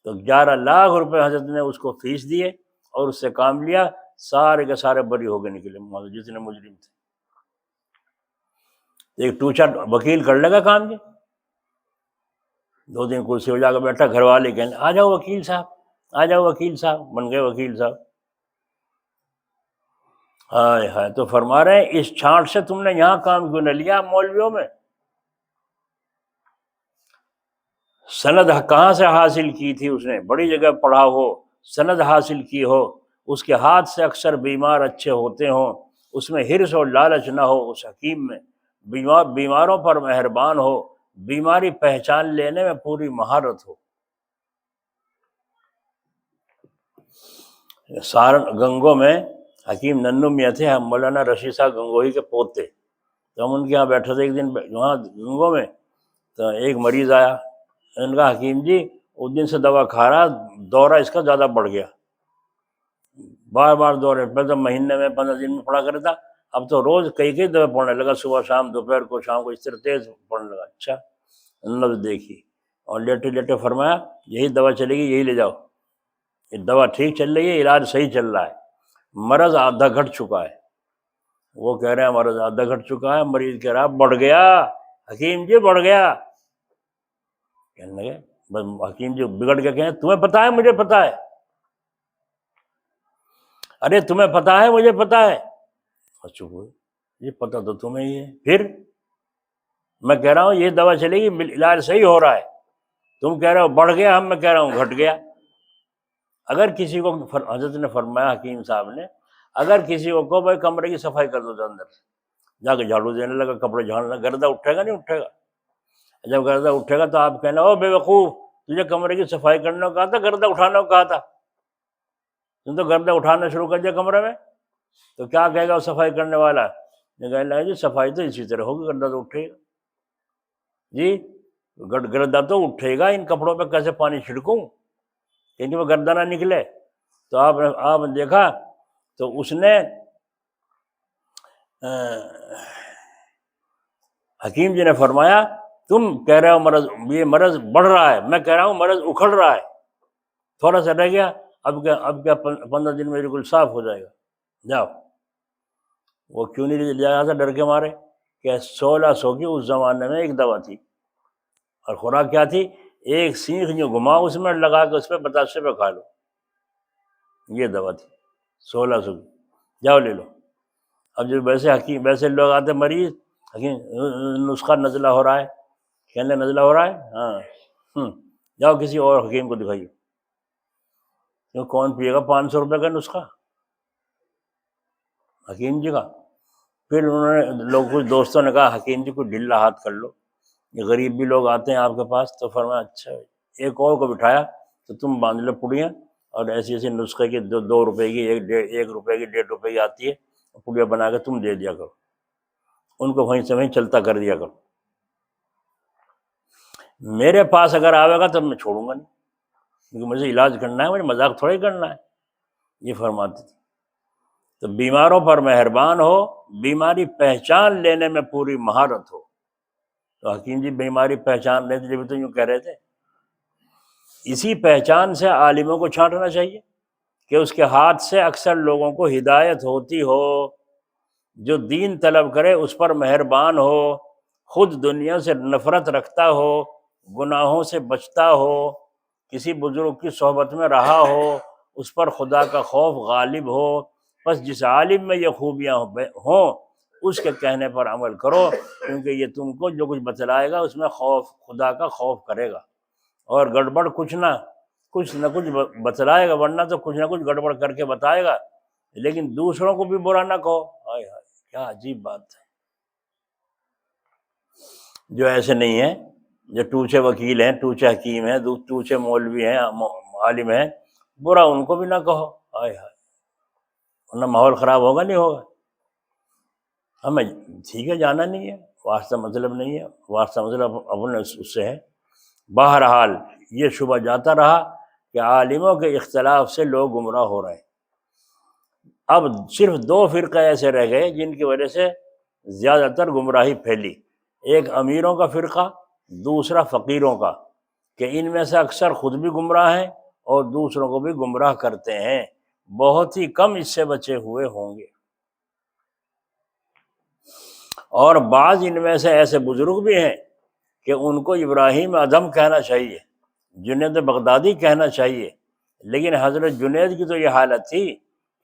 تو 11 لاکھ روپے حضرت نے اس کو فیس دیے اور اس سے کام لیا، سارے کے سارے بری ہو گئے نکلے جتنے مجرم تھے۔ ایک ٹوچا وکیل کر لے گا کام جی، 2 دن کرسی ہو جا کے بیٹھا، گھر والے کہیں آ جاؤ وکیل صاحب، آ جاؤ وکیل صاحب، بن گئے وکیل صاحب۔ ہائے ہائے، تو فرما رہے ہیں اس چھانٹ سے تم نے یہاں کام کیوں نہ لیا مولویوں میں؟ سند کہاں سے حاصل کی تھی اس نے؟ بڑی جگہ پڑھا ہو، سند حاصل کی ہو، اس کے ہاتھ سے اکثر بیمار اچھے ہوتے ہوں، اس میں حرص اور لالچ نہ ہو، اس حکیم میں بیماروں پر مہربان ہو، بیماری پہچان لینے میں پوری مہارت ہو۔ سارن گنگوں میں حکیم ننو میاں تھے، ہم مولانا رشید صاحب گنگوہی کے پوتے، تو ہم ان کے یہاں بیٹھے تھے ایک دن وہاں گنگوں میں، تو ایک مریض آیا، ان کا حکیم جی اس دن سے دوا کھا رہا، دورہ اس کا زیادہ بڑھ گیا، بار بار دورے، پہلے مہینے میں 15 دن میں پڑا کرتا، اب تو روز کئی دوا پڑھنے لگا، صبح شام دوپہر کو شام کو، اس طرح تیز پڑھنے لگا۔ اچھا اللہ دیکھی، اور لیٹے لیٹے فرمایا یہی دوا چلے گی، یہی لے جاؤ، یہ دوا ٹھیک چل رہی ہے، علاج صحیح چل رہا ہے، مرض آدھا گھٹ چکا ہے۔ وہ کہہ رہے ہیں مرض آدھا گھٹ چکا ہے، مریض کہہ رہا بڑھ گیا حکیم جی، بڑھ گیا۔ کہنے لگے بس حکیم جی بگڑ کے کہیں تمہیں پتہ ہے مجھے پتہ ہے، ارے تمہیں پتہ ہے مجھے پتہ ہے، چپ ہوئے، یہ پتہ تو تمہیں ہی ہے، پھر میں کہہ رہا ہوں یہ دوا چلے گی، علاج صحیح ہو رہا ہے، تم کہہ رہے ہو بڑھ گیا، میں کہہ رہا ہوں گھٹ گیا۔ اگر کسی کو حضرت نے فرمایا، حکیم صاحب نے، اگر کسی کو کہو بھائی کمرے کی صفائی کر دو، اندر سے جا کے جھاڑو دینے لگا، کپڑے جھاڑنا، گردہ اٹھے گا نہیں اٹھے گا؟ جب گردہ اٹھے گا تو آپ کہنا او بے وقوف، تجھے کمرے کی صفائی کرنے کو کہا تھا، گردہ اٹھانے کو کہا تھا، تم تو گردہ اٹھانا شروع کر دیا کمرے میں۔ تو کیا کہے گا وہ صفائی کرنے والا؟ کہنے لگا جی صفائی تو اسی طرح ہوگی، گردہ تو اٹھے گا جی، گردہ تو اٹھے گا، ان کپڑوں پہ کیسے پانی چھڑکوں کیونکہ وہ گردہ نہ نکلے۔ تو آپ نے دیکھا تو اس نے حکیم جی نے فرمایا تم کہہ رہے ہو مرض، یہ مرض بڑھ رہا ہے، میں کہہ رہا ہوں مرض اکھڑ رہا ہے، تھوڑا سا رہ گیا، اب کیا 15 دن میں بالکل صاف ہو جائے گا، جاؤ۔ وہ کیوں نہیں لے جایا تھا؟ ڈر کے مارے کہ 1600 کی اس زمانے میں ایک دوا تھی، اور خوراک کیا تھی؟ ایک سینخ جو گھماؤ اس میں لگا کے اس پہ بتاشے پہ کھا لو، یہ دوا تھی 1600 کی، جاؤ لے لو۔ اب جو ویسے لوگ آتے مریض، حکیم نسخہ نزلہ ہو رہا ہے، کہنے نزلہ ہو رہا ہے، ہاں، جاؤ کسی اور حکیم کو دکھائیے، کیوں کون پیے گا 500 روپے کا نسخہ حکیم جی کا؟ پھر انہوں نے کچھ دوستوں نے کہا حکیم جی کو ڈھیلا ہاتھ کر لو، یہ غریب بھی لوگ آتے ہیں آپ کے پاس، تو فرمایا اچھا۔ ایک اور کو بٹھایا تو تم باندھ لو پڑیاں، اور ایسی ایسی نسخے کی 2 روپے کی، 1 روپے کی، 1.5 روپے کی آتی ہے، پڑیا بنا کے تم دے دیا کرو، ان کو وہیں سے وہیں چلتا کر دیا کرو۔ میرے پاس اگر آئے گا تب میں چھوڑوں گا نہیں، کیونکہ مجھے علاج کرنا ہے، مجھے مذاق تھوڑی کرنا ہے، یہ فرماتے تھے۔ تو بیماروں پر مہربان ہو، بیماری پہچان لینے میں پوری مہارت ہو۔ تو حکیم جی بیماری پہچان لیتے جب تو یوں کہہ رہے تھے، اسی پہچان سے عالموں کو چھانٹنا چاہیے کہ اس کے ہاتھ سے اکثر لوگوں کو ہدایت ہوتی ہو، جو دین طلب کرے اس پر مہربان ہو، خود دنیا سے نفرت رکھتا ہو، گناہوں سے بچتا ہو، کسی بزرگ کی صحبت میں رہا ہو، اس پر خدا کا خوف غالب ہو۔ بس جس عالم میں یہ خوبیاں ہوں اس کے کہنے پر عمل کرو، کیونکہ یہ تم کو جو کچھ بتلائے گا اس میں خدا کا خوف کرے گا، اور گڑبڑ کچھ نہ کچھ بتلائے گا، ورنہ تو کچھ نہ کچھ گڑبڑ کر کے بتائے گا، لیکن دوسروں کو بھی برا نہ کہو۔ ہائے ہائے کیا عجیب بات ہے۔ جو ایسے نہیں ہیں، جو ٹوچے وکیل ہیں، ٹوچے حکیم ہیں، ٹوچے مولوی ہیں، عالم ہیں، برا ان کو بھی نہ کہو، ہائے ہائے، ورنہ ماحول خراب ہوگا نہیں ہوگا۔ ہمیں ٹھیک ہے جانا نہیں ہے، واسطہ مطلب نہیں ہے، واسطہ مطلب اپنے اس سے ہے۔ بہرحال یہ شبہ جاتا رہا کہ عالموں کے اختلاف سے لوگ گمراہ ہو رہے ہیں۔ اب صرف 2 فرقے ایسے رہ گئے جن کی وجہ سے زیادہ تر گمراہی پھیلی، ایک امیروں کا فرقہ، دوسرا فقیروں کا، کہ ان میں سے اکثر خود بھی گمراہ ہیں اور دوسروں کو بھی گمراہ کرتے ہیں، بہت ہی کم اس سے بچے ہوئے ہوں گے۔ اور بعض ان میں سے ایسے بزرگ بھی ہیں کہ ان کو ابراہیم ادھم کہنا چاہیے، جنید بغدادی کہنا چاہیے، لیکن حضرت جنید کی تو یہ حالت تھی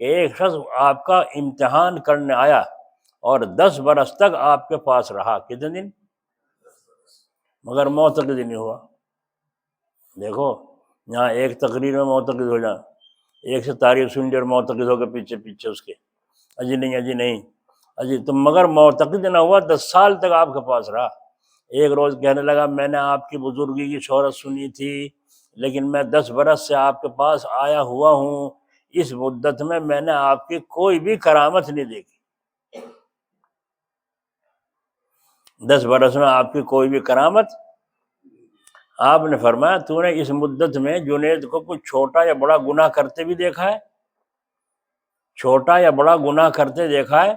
کہ ایک شخص آپ کا امتحان کرنے آیا اور 10 برس تک آپ کے پاس رہا، کتنے دن؟ مگر معتقد نہیں ہوا۔ دیکھو یہاں ایک تقریر میں معتقد ہو جائیں، ایک سے تعریف سن لی اور معتقد ہو کے پیچھے اس کے، اجی نہیں، اجی تم، مگر معتقد نہ ہوا، 10 سال تک آپ کے پاس رہا۔ ایک روز کہنے لگا میں نے آپ کی بزرگی کی شہرت سنی تھی، لیکن میں 10 برس سے آپ کے پاس آیا ہوا ہوں، اس مدت میں نے آپ کی کوئی بھی کرامت نہیں دیکھی، 10 برس میں آپ کی کوئی بھی کرامت۔ آپ نے فرمایا تو نے اس مدت میں جنید کو کچھ چھوٹا یا بڑا گناہ کرتے بھی دیکھا ہے؟ چھوٹا یا بڑا گناہ کرتے دیکھا ہے؟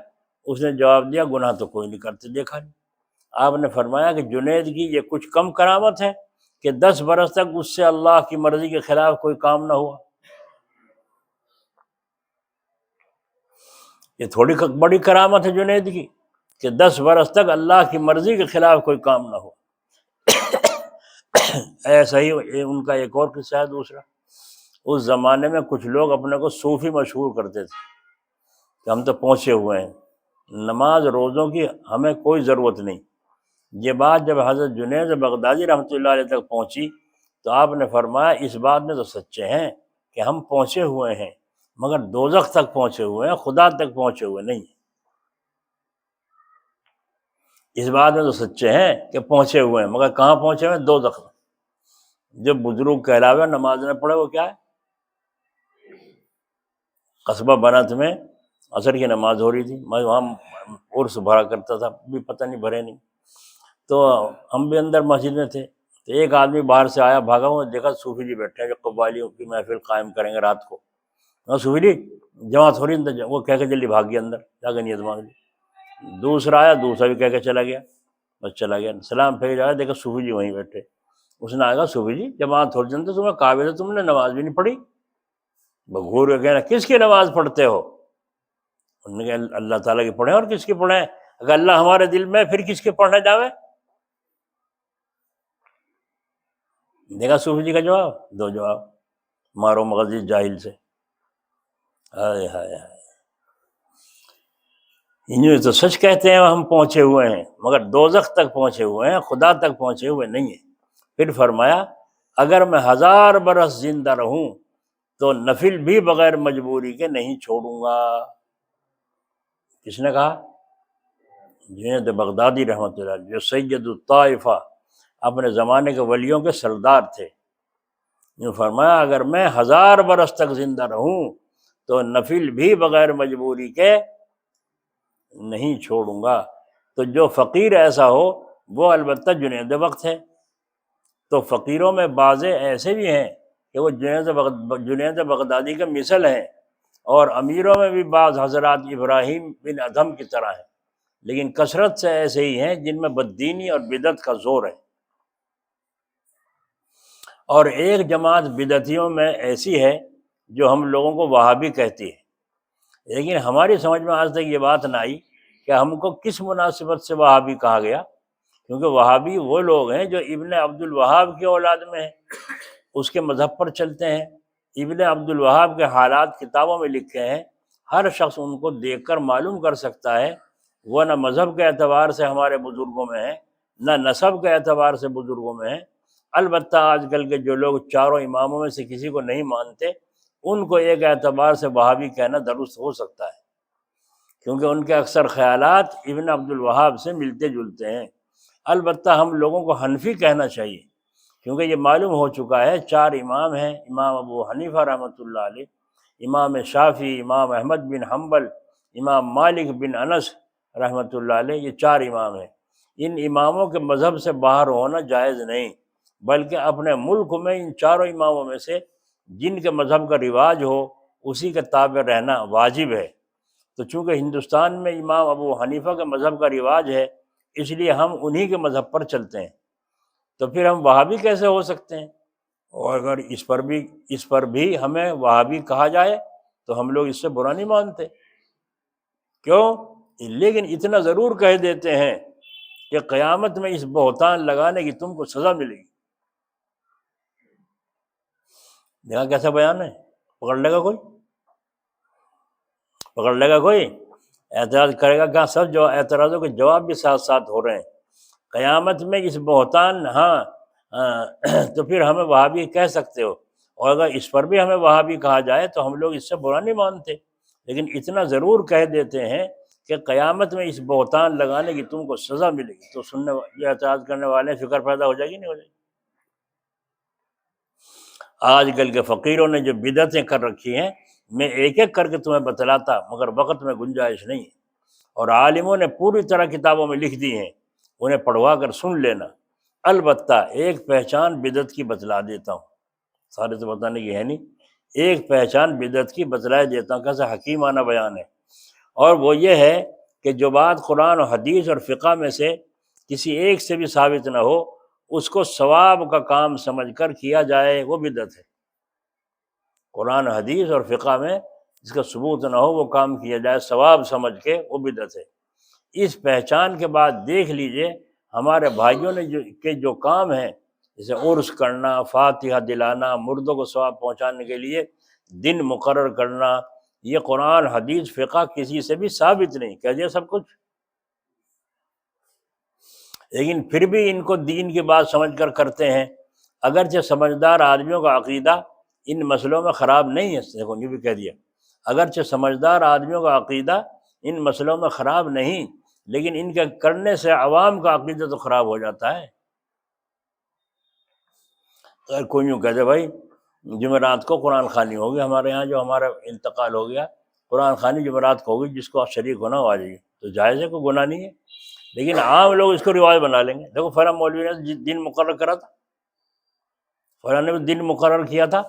اس نے جواب دیا گناہ تو کوئی نہیں کرتے دیکھا نہیں۔ آپ نے فرمایا کہ جنید کی یہ کچھ کم کرامت ہے کہ 10 برس تک اس سے اللہ کی مرضی کے خلاف کوئی کام نہ ہوا؟ یہ تھوڑی بڑی کرامت ہے جنید کی کہ 10 برس تک اللہ کی مرضی کے خلاف کوئی کام نہ ہو۔ ایسا ہی ان کا ایک اور قصہ ہے دوسرا۔ اس زمانے میں کچھ لوگ اپنے کو صوفی مشہور کرتے تھے کہ ہم تو پہنچے ہوئے ہیں، نماز روزوں کی ہمیں کوئی ضرورت نہیں۔ یہ بات جب حضرت جنید بغدادی رحمۃ اللہ علیہ تک پہنچی تو آپ نے فرمایا اس بات میں تو سچے ہیں کہ ہم پہنچے ہوئے ہیں، مگر دوزخ تک پہنچے ہوئے ہیں، خدا تک پہنچے ہوئے نہیں۔ اس بات میں تو سچے ہیں کہ پہنچے ہوئے ہیں، مگر کہاں پہنچے ہوئے ہیں؟ دوزخ میں۔ جو بزرگ کہلاوے نماز نہ پڑھے وہ کیا ہے؟ قصبہ بنات میں عصر کی نماز ہو رہی تھی، میں وہاں عرس بھرا کرتا تھا، بھی پتہ نہیں بھرے نہیں، تو ہم بھی اندر مسجد میں تھے، تو ایک آدمی باہر سے آیا بھاگا ہوا، دیکھا صوفی جی بیٹھے ہیں جو قوالیوں کی محفل قائم کریں گے رات کو۔ صوفی جی جماعت ہو رہی اندر، وہ کہہ کے جلدی بھاگ گیا اندر، جا کے نیت مانگ لی۔ دوسرا آیا، دوسرا بھی کہہ کے چلا گیا، بس چلا گیا، سلام پھیر جایا، دیکھا صوفی جی وہیں بیٹھے۔ اس نے آگا صوفی جی جماعت ہو رہی اندر، تمہیں کعبے سے تم نے نماز بھی نہیں پڑھی، بگور کے کہنا کس کی نماز پڑھتے ہو؟ انہوں نے کہا اللہ تعالیٰ کی پڑھیں اور کس کی پڑھیں، اگر اللہ ہمارے دل میں پھر کس کی پڑھنے جاوے؟ دیکھا صوفی جی کا جواب، دو جواب، مارو مغزی جاہل سے۔ ہائے ہائے ہائے، انہوں تو سچ کہتے ہیں ہم پہنچے ہوئے ہیں، مگر دوزخ تک پہنچے ہوئے ہیں، خدا تک پہنچے ہوئے نہیں ہیں۔ پھر فرمایا اگر میں 1000 برس زندہ رہوں تو نفل بھی بغیر مجبوری کے نہیں چھوڑوں گا۔ کس نے کہا؟ جنید بغدادی رحمۃ اللہ علیہ، جو سید الطائفہ اپنے زمانے کے ولیوں کے سردار تھے۔ یوں فرمایا اگر میں 1000 برس تک زندہ رہوں تو نفل بھی بغیر مجبوری کے نہیں چھوڑوں گا۔ تو جو فقیر ایسا ہو وہ البتہ جنید وقت ہے۔ تو فقیروں میں بعض ایسے بھی ہیں کہ وہ جنید بغدادی کے مثل ہیں، اور امیروں میں بھی بعض حضرات ابراہیم بن ادھم کی طرح ہیں، لیکن کثرت سے ایسے ہی ہیں جن میں بددینی اور بدعت کا زور ہے۔ اور ایک جماعت بدعتیوں میں ایسی ہے جو ہم لوگوں کو وہابی کہتی ہے، لیکن ہماری سمجھ میں آج تک یہ بات نہ آئی کہ ہم کو کس مناسبت سے وہابی کہا گیا، کیونکہ وہابی وہ لوگ ہیں جو ابن عبد الوہاب کی اولاد میں ہیں، اس کے مذہب پر چلتے ہیں۔ ابن عبد الوہاب کے حالات کتابوں میں لکھے ہیں، ہر شخص ان کو دیکھ کر معلوم کر سکتا ہے۔ وہ نہ مذہب کے اعتبار سے ہمارے بزرگوں میں ہیں، نہ نسب کے اعتبار سے بزرگوں میں ہیں۔ البتہ آج کل کے جو لوگ چاروں اماموں میں سے کسی کو نہیں مانتے، ان کو ایک اعتبار سے وہابی کہنا درست ہو سکتا ہے، کیونکہ ان کے اکثر خیالات ابن عبد الوہاب سے ملتے جلتے ہیں۔ البتہ ہم لوگوں کو حنفی کہنا چاہیے، کیونکہ یہ معلوم ہو چکا ہے 4 امام ہیں، امام ابو حنیفہ رحمۃ اللہ علیہ، امام شافعی، امام احمد بن حنبل، امام مالک بن انس رحمۃ اللہ علیہ، یہ 4 امام ہیں۔ ان اماموں کے مذہب سے باہر ہونا جائز نہیں، بلکہ اپنے ملک میں ان 4 اماموں میں سے جن کے مذہب کا رواج ہو اسی کے تابع رہنا واجب ہے۔ تو چونکہ ہندوستان میں امام ابو حنیفہ کے مذہب کا رواج ہے، اس لیے ہم انہی کے مذہب پر چلتے ہیں، تو پھر ہم وہابی کیسے ہو سکتے ہیں؟ اور اگر اس پر بھی ہمیں وہابی کہا جائے تو ہم لوگ اس سے برا نہیں مانتے، کیوں؟ لیکن اتنا ضرور کہہ دیتے ہیں کہ قیامت میں اس بہتان لگانے کی تم کو سزا ملے گی۔ دیکھا کیسا بیان ہے؟ پکڑ لے گا کوئی؟ پکڑ لے گا کوئی؟ اعتراض کرے گا کہاں؟ سب جو اعتراضوں کے جواب بھی ساتھ ساتھ ہو رہے ہیں۔ قیامت میں اس بہتان، تو پھر ہمیں وہابی کہہ سکتے ہو، اور اگر اس پر بھی ہمیں وہابی کہا جائے تو ہم لوگ اس سے برا نہیں مانتے، لیکن اتنا ضرور کہہ دیتے ہیں کہ قیامت میں اس بہتان لگانے کی تم کو سزا ملے گی۔ تو سننے یہ اعتراض کرنے والے فکر پیدا ہو جائے گی نہیں ہو جائے گی؟ آج کل کے فقیروں نے جو بدعتیں کر رکھی ہیں، میں ایک ایک کر کے تمہیں بتلاتا، مگر وقت میں گنجائش نہیں ہے، اور عالموں نے پوری طرح کتابوں میں لکھ دی ہیں، انہیں پڑھوا کر سن لینا۔ البتہ ایک پہچان بدعت کی بتلا دیتا ہوں، سارے تو بتانے کی ہے نہیں، ایک پہچان بدعت کی بتلائے دیتا ہوں، کیسا حکیمانہ بیان ہے، اور وہ یہ ہے کہ جو بات قرآن و حدیث اور فقہ میں سے کسی ایک سے بھی ثابت نہ ہو، اس کو ثواب کا کام سمجھ کر کیا جائے، وہ بدعت ہے۔ قرآن حدیث اور فقہ میں جس کا ثبوت نہ ہو وہ کام کیا جائے ثواب سمجھ کے، وہ بدعت ہے۔ اس پہچان کے بعد دیکھ لیجئے ہمارے بھائیوں نے جو کام ہیں، جیسے عرس کرنا، فاتحہ دلانا، مردوں کو ثواب پہنچانے کے لیے دن مقرر کرنا، یہ قرآن حدیث فقہ کسی سے بھی ثابت نہیں، کہہ دیا سب کچھ۔ لیکن پھر بھی ان کو دین کی بات سمجھ کر کرتے ہیں، اگرچہ سمجھدار آدمیوں کا عقیدہ ان مسئلوں میں خراب نہیں ہے، دیکھو یہ بھی کہہ دیا، اگرچہ سمجھدار آدمیوں کا عقیدہ ان مسئلوں میں خراب نہیں، لیکن ان کے کرنے سے عوام کا عقیدہ تو خراب ہو جاتا ہے۔ اگر کوئی یوں کہتے بھائی جمعرات کو قرآن خوانی ہوگی، ہمارے یہاں جو ہمارا انتقال ہو گیا، قرآن خوانی جمعرات کو ہوگی، جس کو آپ شریک ہونا ہو آ جائیے، تو جائز ہے، کوئی گناہ نہیں ہے، لیکن عام لوگ اس کو رواج بنا لیں گے۔ دیکھو فلاں مولوی نے دن مقرر کرا تھا، فلاں نے بھی دن مقرر کیا تھا،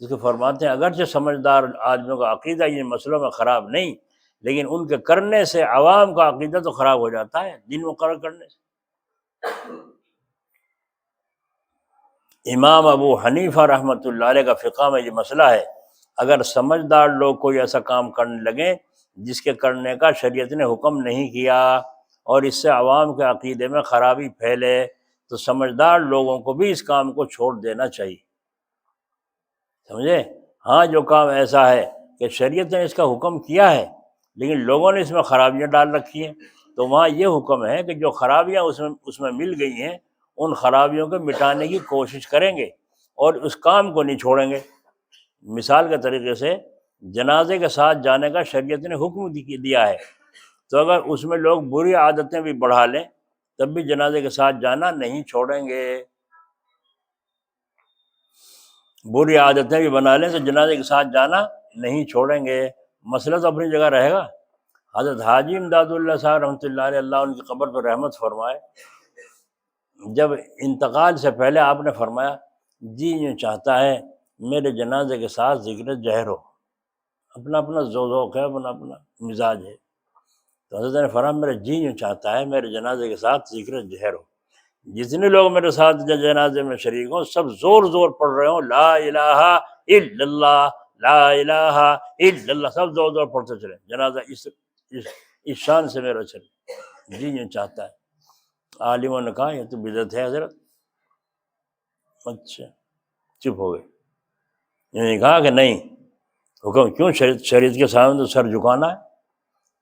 جس کو فرماتے ہیں اگرچہ سمجھدار آدمیوں کا عقیدہ ان مسئلوں میں خراب نہیں، لیکن ان کے کرنے سے عوام کا عقیدہ تو خراب ہو جاتا ہے، دن مقرر کرنے سے۔ امام ابو حنیفہ رحمۃ اللہ علیہ کا فقہ میں یہ مسئلہ ہے، اگر سمجھدار لوگ کوئی ایسا کام کرنے لگیں جس کے کرنے کا شریعت نے حکم نہیں کیا اور اس سے عوام کے عقیدے میں خرابی پھیلے تو سمجھدار لوگوں کو بھی اس کام کو چھوڑ دینا چاہیے، سمجھے؟ ہاں جو کام ایسا ہے کہ شریعت نے اس کا حکم کیا ہے لیکن لوگوں نے اس میں خرابیاں ڈال رکھی ہیں، تو وہاں یہ حکم ہے کہ جو خرابیاں اس میں مل گئی ہیں ان خرابیوں کو مٹانے کی کوشش کریں گے اور اس کام کو نہیں چھوڑیں گے۔ مثال کے طریقے سے جنازے کے ساتھ جانے کا شریعت نے حکم دیا ہے، تو اگر اس میں لوگ بری عادتیں بھی بڑھا لیں تب بھی جنازے کے ساتھ جانا نہیں چھوڑیں گے، بری عادتیں بھی بنا لیں تو جنازے کے ساتھ جانا نہیں چھوڑیں گے۔ مسئلہ تو اپنی جگہ رہے گا۔ حضرت حاجی امداد اللہ صاحب رحمۃ اللہ علیہ، اللہ ان کی قبر پر رحمت فرمائے، جب انتقال سے پہلے آپ نے فرمایا جی یوں چاہتا ہے میرے جنازے کے ساتھ ذکر جہر ہو، اپنا اپنا ذوق ہے، اپنا اپنا مزاج ہے، تو حضرت نے فرمایا میرا جی یوں چاہتا ہے میرے جنازے کے ساتھ ذکر جہر ہو، جتنے لوگ میرے ساتھ جنازے میں شریک ہوں سب زور زور پڑھ رہے ہوں لا الہ الا اللہ، لا الہ الا اللہ، سب زور زور پڑھتے چلے، جنازہ اس شان سے میرا چلے، جی یوں چاہتا ہے۔ عالموں نے کہا یہ تو بدعت ہے حضرت۔ اچھا، چپ ہو گئے، انہوں نے کہا کہ نہیں، حکم کیوں، شریعت کے سامنے تو سر جھکانا ہے،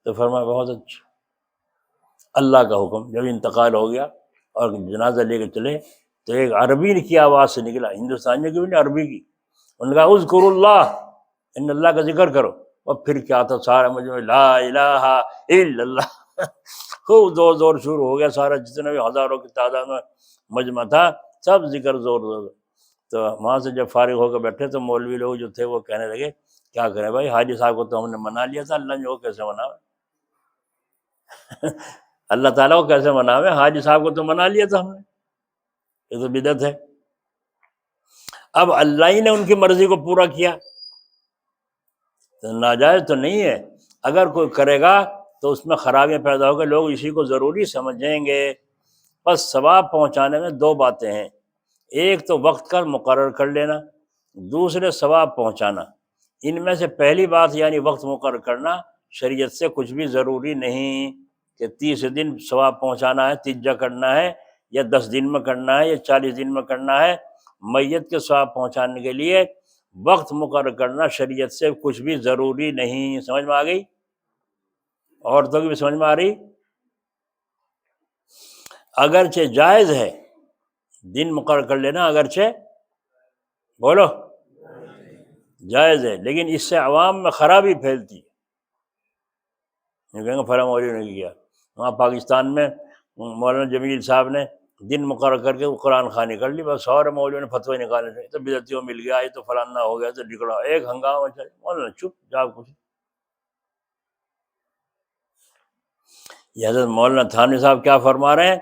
تو فرمایا بہت اچھا، اللہ کا حکم۔ جب انتقال ہو گیا اور جنازہ لے کے چلے تو ایک عربی کی آواز سے نکلا، ہندوستانیوں کی بھی نہیں، عربی کی، انہوں نے کہا اذکروا اللہ، ان اللہ کا ذکر کرو، اور پھر کیا تھا سارا مجمع لا الہ الا اللہ، خوب زور زور شروع ہو گیا، سارا جتنے بھی ہزاروں کی تعداد میں مجمع تھا سب ذکر زور زور۔ تو وہاں سے جب فارغ ہو کے بیٹھے تو مولوی لوگ جو تھے وہ کہنے لگے کیا کریں بھائی، حاجی صاحب کو تو ہم نے منا لیا تھا، اللہ نے وہ کیسے مناوے اللہ تعالیٰ کو کیسے مناوے، حاجی صاحب کو تو منا لیا تھا ہم نے، یہ تو بدعت ہے۔ اب اللہ ہی نے ان کی مرضی کو پورا کیا تو ناجائز تو نہیں ہے، اگر کوئی کرے گا تو اس میں خرابیاں پیدا ہو گئی، لوگ اسی کو ضروری سمجھیں گے۔ بس ثواب پہنچانے میں دو باتیں ہیں، ایک تو وقت کا مقرر کر لینا، دوسرے ثواب پہنچانا۔ ان میں سے پہلی بات یعنی وقت مقرر کرنا شریعت سے کچھ بھی ضروری نہیں کہ 30 دن ثواب پہنچانا ہے، تیجا کرنا ہے، یا 10 دن میں کرنا ہے، یا 40 دن میں کرنا ہے۔ میت کے ثواب پہنچانے کے لیے وقت مقرر کرنا شریعت سے کچھ بھی ضروری نہیں۔ سمجھ میں آ گئی؟ عورتوں کی بھی سمجھ میں آ رہی؟ اگرچہ جائز ہے دن مقرر کر لینا، اگرچہ بولو جائز ہے، لیکن اس سے عوام میں خرابی پھیلتی ہے، یہ کہیں گے فلاں مولوی نے کیا۔ وہاں پاکستان میں مولانا جمیل صاحب نے دن مقرر کر کے وہ قرآن خوانی کر لی، بس سارے مولویوں نے فتوی نکالے تھے، تو بدعتیوں مل گیا، یہ تو فلانا ہو گیا، تو نکلا ایک ہنگامہ چل، مولانا چپ جا کچھ۔ یہ حضرت مولانا تھانوی صاحب کیا فرما رہے ہیں،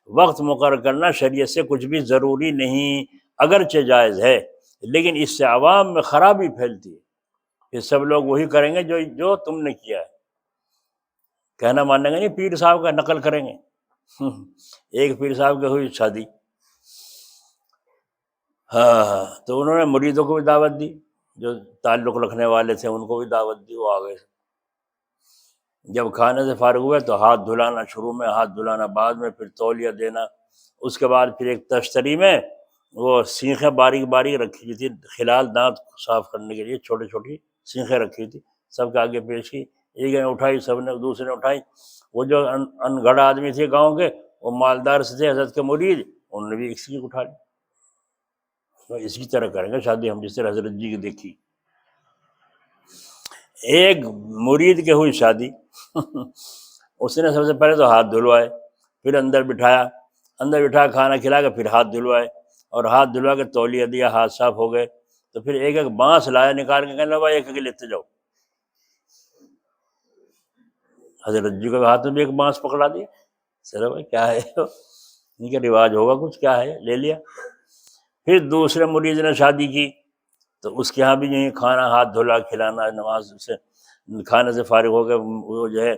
وقت مقرر کرنا شریعت سے کچھ بھی ضروری نہیں، اگرچہ جائز ہے لیکن اس سے عوام میں خرابی پھیلتی ہے، کہ سب لوگ وہی کریں گے جو تم نے کیا ہے، کہنا مانیں گے نہیں، پیر صاحب کا نقل کریں گے۔ ایک پیر صاحب کی ہوئی شادی، ہاں، تو انہوں نے مریدوں کو بھی دعوت دی، جو تعلق رکھنے والے تھے ان کو بھی دعوت دی، وہ آ گئے۔ جب کھانے سے فارغ ہوئے تو ہاتھ دھلانا، شروع میں ہاتھ دھلانا، بعد میں پھر تولیہ دینا، اس کے بعد پھر ایک تشتری میں وہ سینخیں باریک باریک رکھی ہوئی تھی، خلال دانت صاف کرنے کے لیے چھوٹی چھوٹی سینخیں رکھی تھی، سب کے آگے پیش کی، ایک نے اٹھائی، سب نے، دوسرے نے اٹھائی۔ وہ جو ان گڑھ آدمی تھے گاؤں کے، وہ مالدار سے تھے حضرت کے مرید، انہوں نے بھی ایک سینخ اٹھا لی۔ تو اسی طرح کریں گے شادی ہم، جس طرح حضرت جی کی دیکھی۔ ایک مرید کے ہوئی شادی، اس نے سب سے پہلے تو ہاتھ دھلوائے، پھر اندر بٹھایا کھانا کھلا کے، پھر ہاتھ دھلوائے، اور ہاتھ دھلوا کے تولیہ دیا، ہاتھ صاف ہو گئے، تو پھر ایک ایک بانس لایا نکال کے، کہنے بھائی ایک ایک لیتے جاؤ۔ حضرت جی کے ہاتھ میں بھی ایک بانس پکڑا دیا، چلو بھائی کیا ہے ان کا رواج ہوگا کچھ، کیا ہے، لے لیا۔ پھر دوسرے مرید نے شادی کی تو اس کے یہاں بھی یہیں کھانا، ہاتھ دھلا، کھلانا، نماز سے کھانے سے فارغ ہو گئے، وہ جو ہے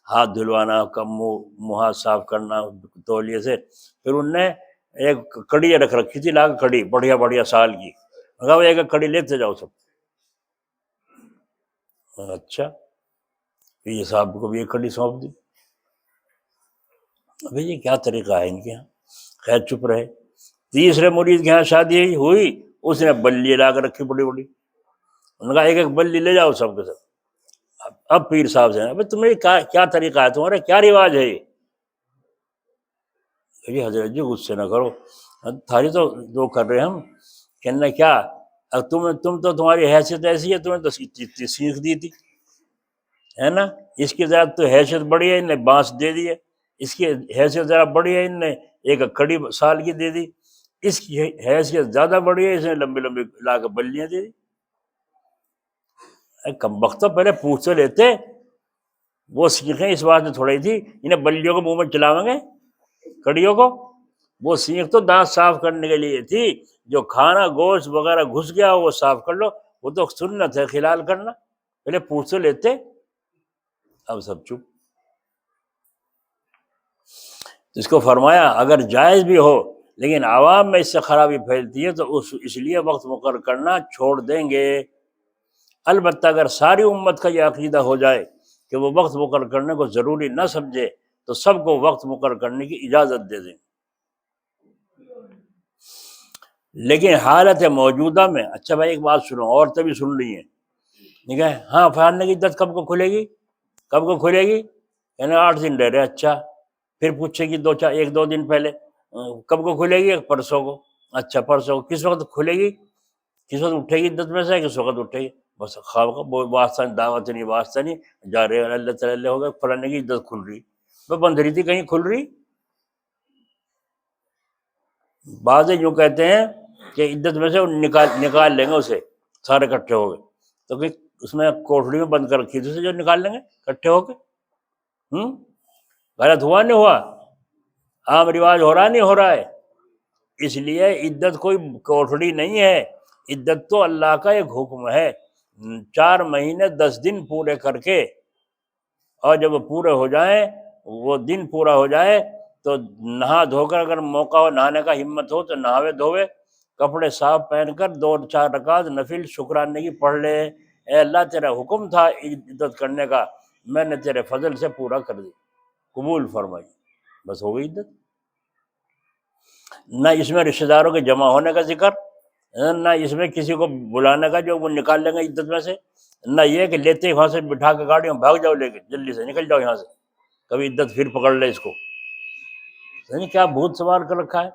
ہاتھ دھلوانا، منہ ہاتھ صاف کرنا تولیے سے۔ پھر ان نے ایک کڑی رکھ رکھی تھی، لا کے کڑی بڑھیا بڑھیا سال کی، ایک ایک کڑی لیتے جاؤ سب، اچھا، یہ صاحب کو بھی ایک کڑی سونپ دی. ابھی یہ کیا طریقہ ہے ان کے یہاں. خیر چپ رہے. تیسرے مرید کے یہاں شادی ہوئی، اس نے بلی لا کر رکھی بڑی بڑی. انہوں نے کہا ایک ایک بلی لے جاؤ سب کے سب. اب پیر صاحب سے ابھی تمہیں کیا طریقہ ہے تمہارا، کیا رواج ہے یہ؟ جی حضرت جی غصے نہ کرو، تھاری تو دو کر رہے ہم. کہنا کیا، اب تم تو تمہاری حیثیت ایسی ہے، تمہیں تو سیکھ دی تھی ہے نا. اس کی ذرا تو حیثیت بڑی ہے، ان نے بانس دے دی ہے. اس کی حیثیت ذرا بڑی ہے، ان نے ایک کڑی سال کی دے دی. اس کی حیثیت زیادہ بڑی ہے، اس نے لمبی لمبی لا کے بلیاں دے دی. کم وقت تو پہلے پوچھ تو لیتے. وہ سیکھیں اس بات میں تھوڑی تھی انہیں بلیوں کو منہ میں چلاویں گے کڑیوں کو. وہ سیکھ تو دانت صاف کرنے کے لیے تھی. جو کھانا گوشت وغیرہ گھس گیا وہ صاف کر لو، وہ تو سنت ہے خلال کرنا. پہلے پوچھ تو لیتے. اب سب چپ. اس کو فرمایا اگر جائز بھی ہو لیکن عوام میں اس سے خرابی پھیلتی ہے تو اس لیے وقت مقرر کرنا چھوڑ دیں گے. البتہ اگر ساری امت کا یہ عقیدہ ہو جائے کہ وہ وقت مقرر کرنے کو ضروری نہ سمجھے تو سب کو وقت مقرر کرنے کی اجازت دے دیں. لیکن حالت موجودہ میں، اچھا بھائی ایک بات سنو، عورتیں بھی سن رہی ہیں، ٹھیک ہے. ہاں فلانے کی عدت کب کو کھلے گی، کب کو کھلے گی؟ یعنی 8 دن رہ رہے. اچھا پھر پوچھے گی 1-2 دن پہلے کب کو کھلے گی؟ پرسوں کو. اچھا پرسوں کو کس وقت کھلے گی؟ کس وقت اٹھے گی عدت میں سے؟ کس وقت اٹھے گی؟ بس خواب کا واسطہ نہیں، دعوت نہیں، واسطہ نہیں، جا رہے اللہ تعالیٰ ہو گئے فلانے کی عدت کھل رہی. وہ بند رہی تھی کہیں کھل رہی. بعض یوں کہتے ہیں کہ عدت میں سے نکال لیں گے اسے، سارے اکٹھے ہو گئے تو کہ اس میں کوٹڑی میں بند کر رکھی تھی اسے جو نکال لیں گے اکٹھے ہو کے. غلط ہوا نہیں ہوا؟ عام رواج ہو رہا نہیں ہو رہا ہے؟ اس لیے عدت کوئی کوٹڑی نہیں ہے. عدت تو اللہ کا ایک حکم ہے. 4 مہینے 10 دن پورے کر کے، اور جب وہ پورے ہو جائیں، وہ دن پورا ہو جائے تو نہا دھو کر، اگر موقع ہو نہانے کا ہمت ہو تو نہاوے دھوے، کپڑے صاف پہن کر 2-4 رکعت نفل شکرانے کی پڑھ لے. اے اللہ تیرا حکم تھا عدت کرنے کا، میں نے تیرے فضل سے پورا کر دی، قبول فرمائی. بس ہو گئی عدت. نہ اس میں رشتہ داروں کے جمع ہونے کا ذکر، نہ اس میں کسی کو بلانے کا جو وہ نکال لیں گے عدت میں سے، نہ یہ کہ لیتے وہاں سے بٹھا کے گاڑی میں بھاگ جاؤ، لے کے جلدی سے نکل جاؤ یہاں سے، کبھی عدت پھر پکڑ لے اس کو. یعنی کیا بھوت سوار کر رکھا ہے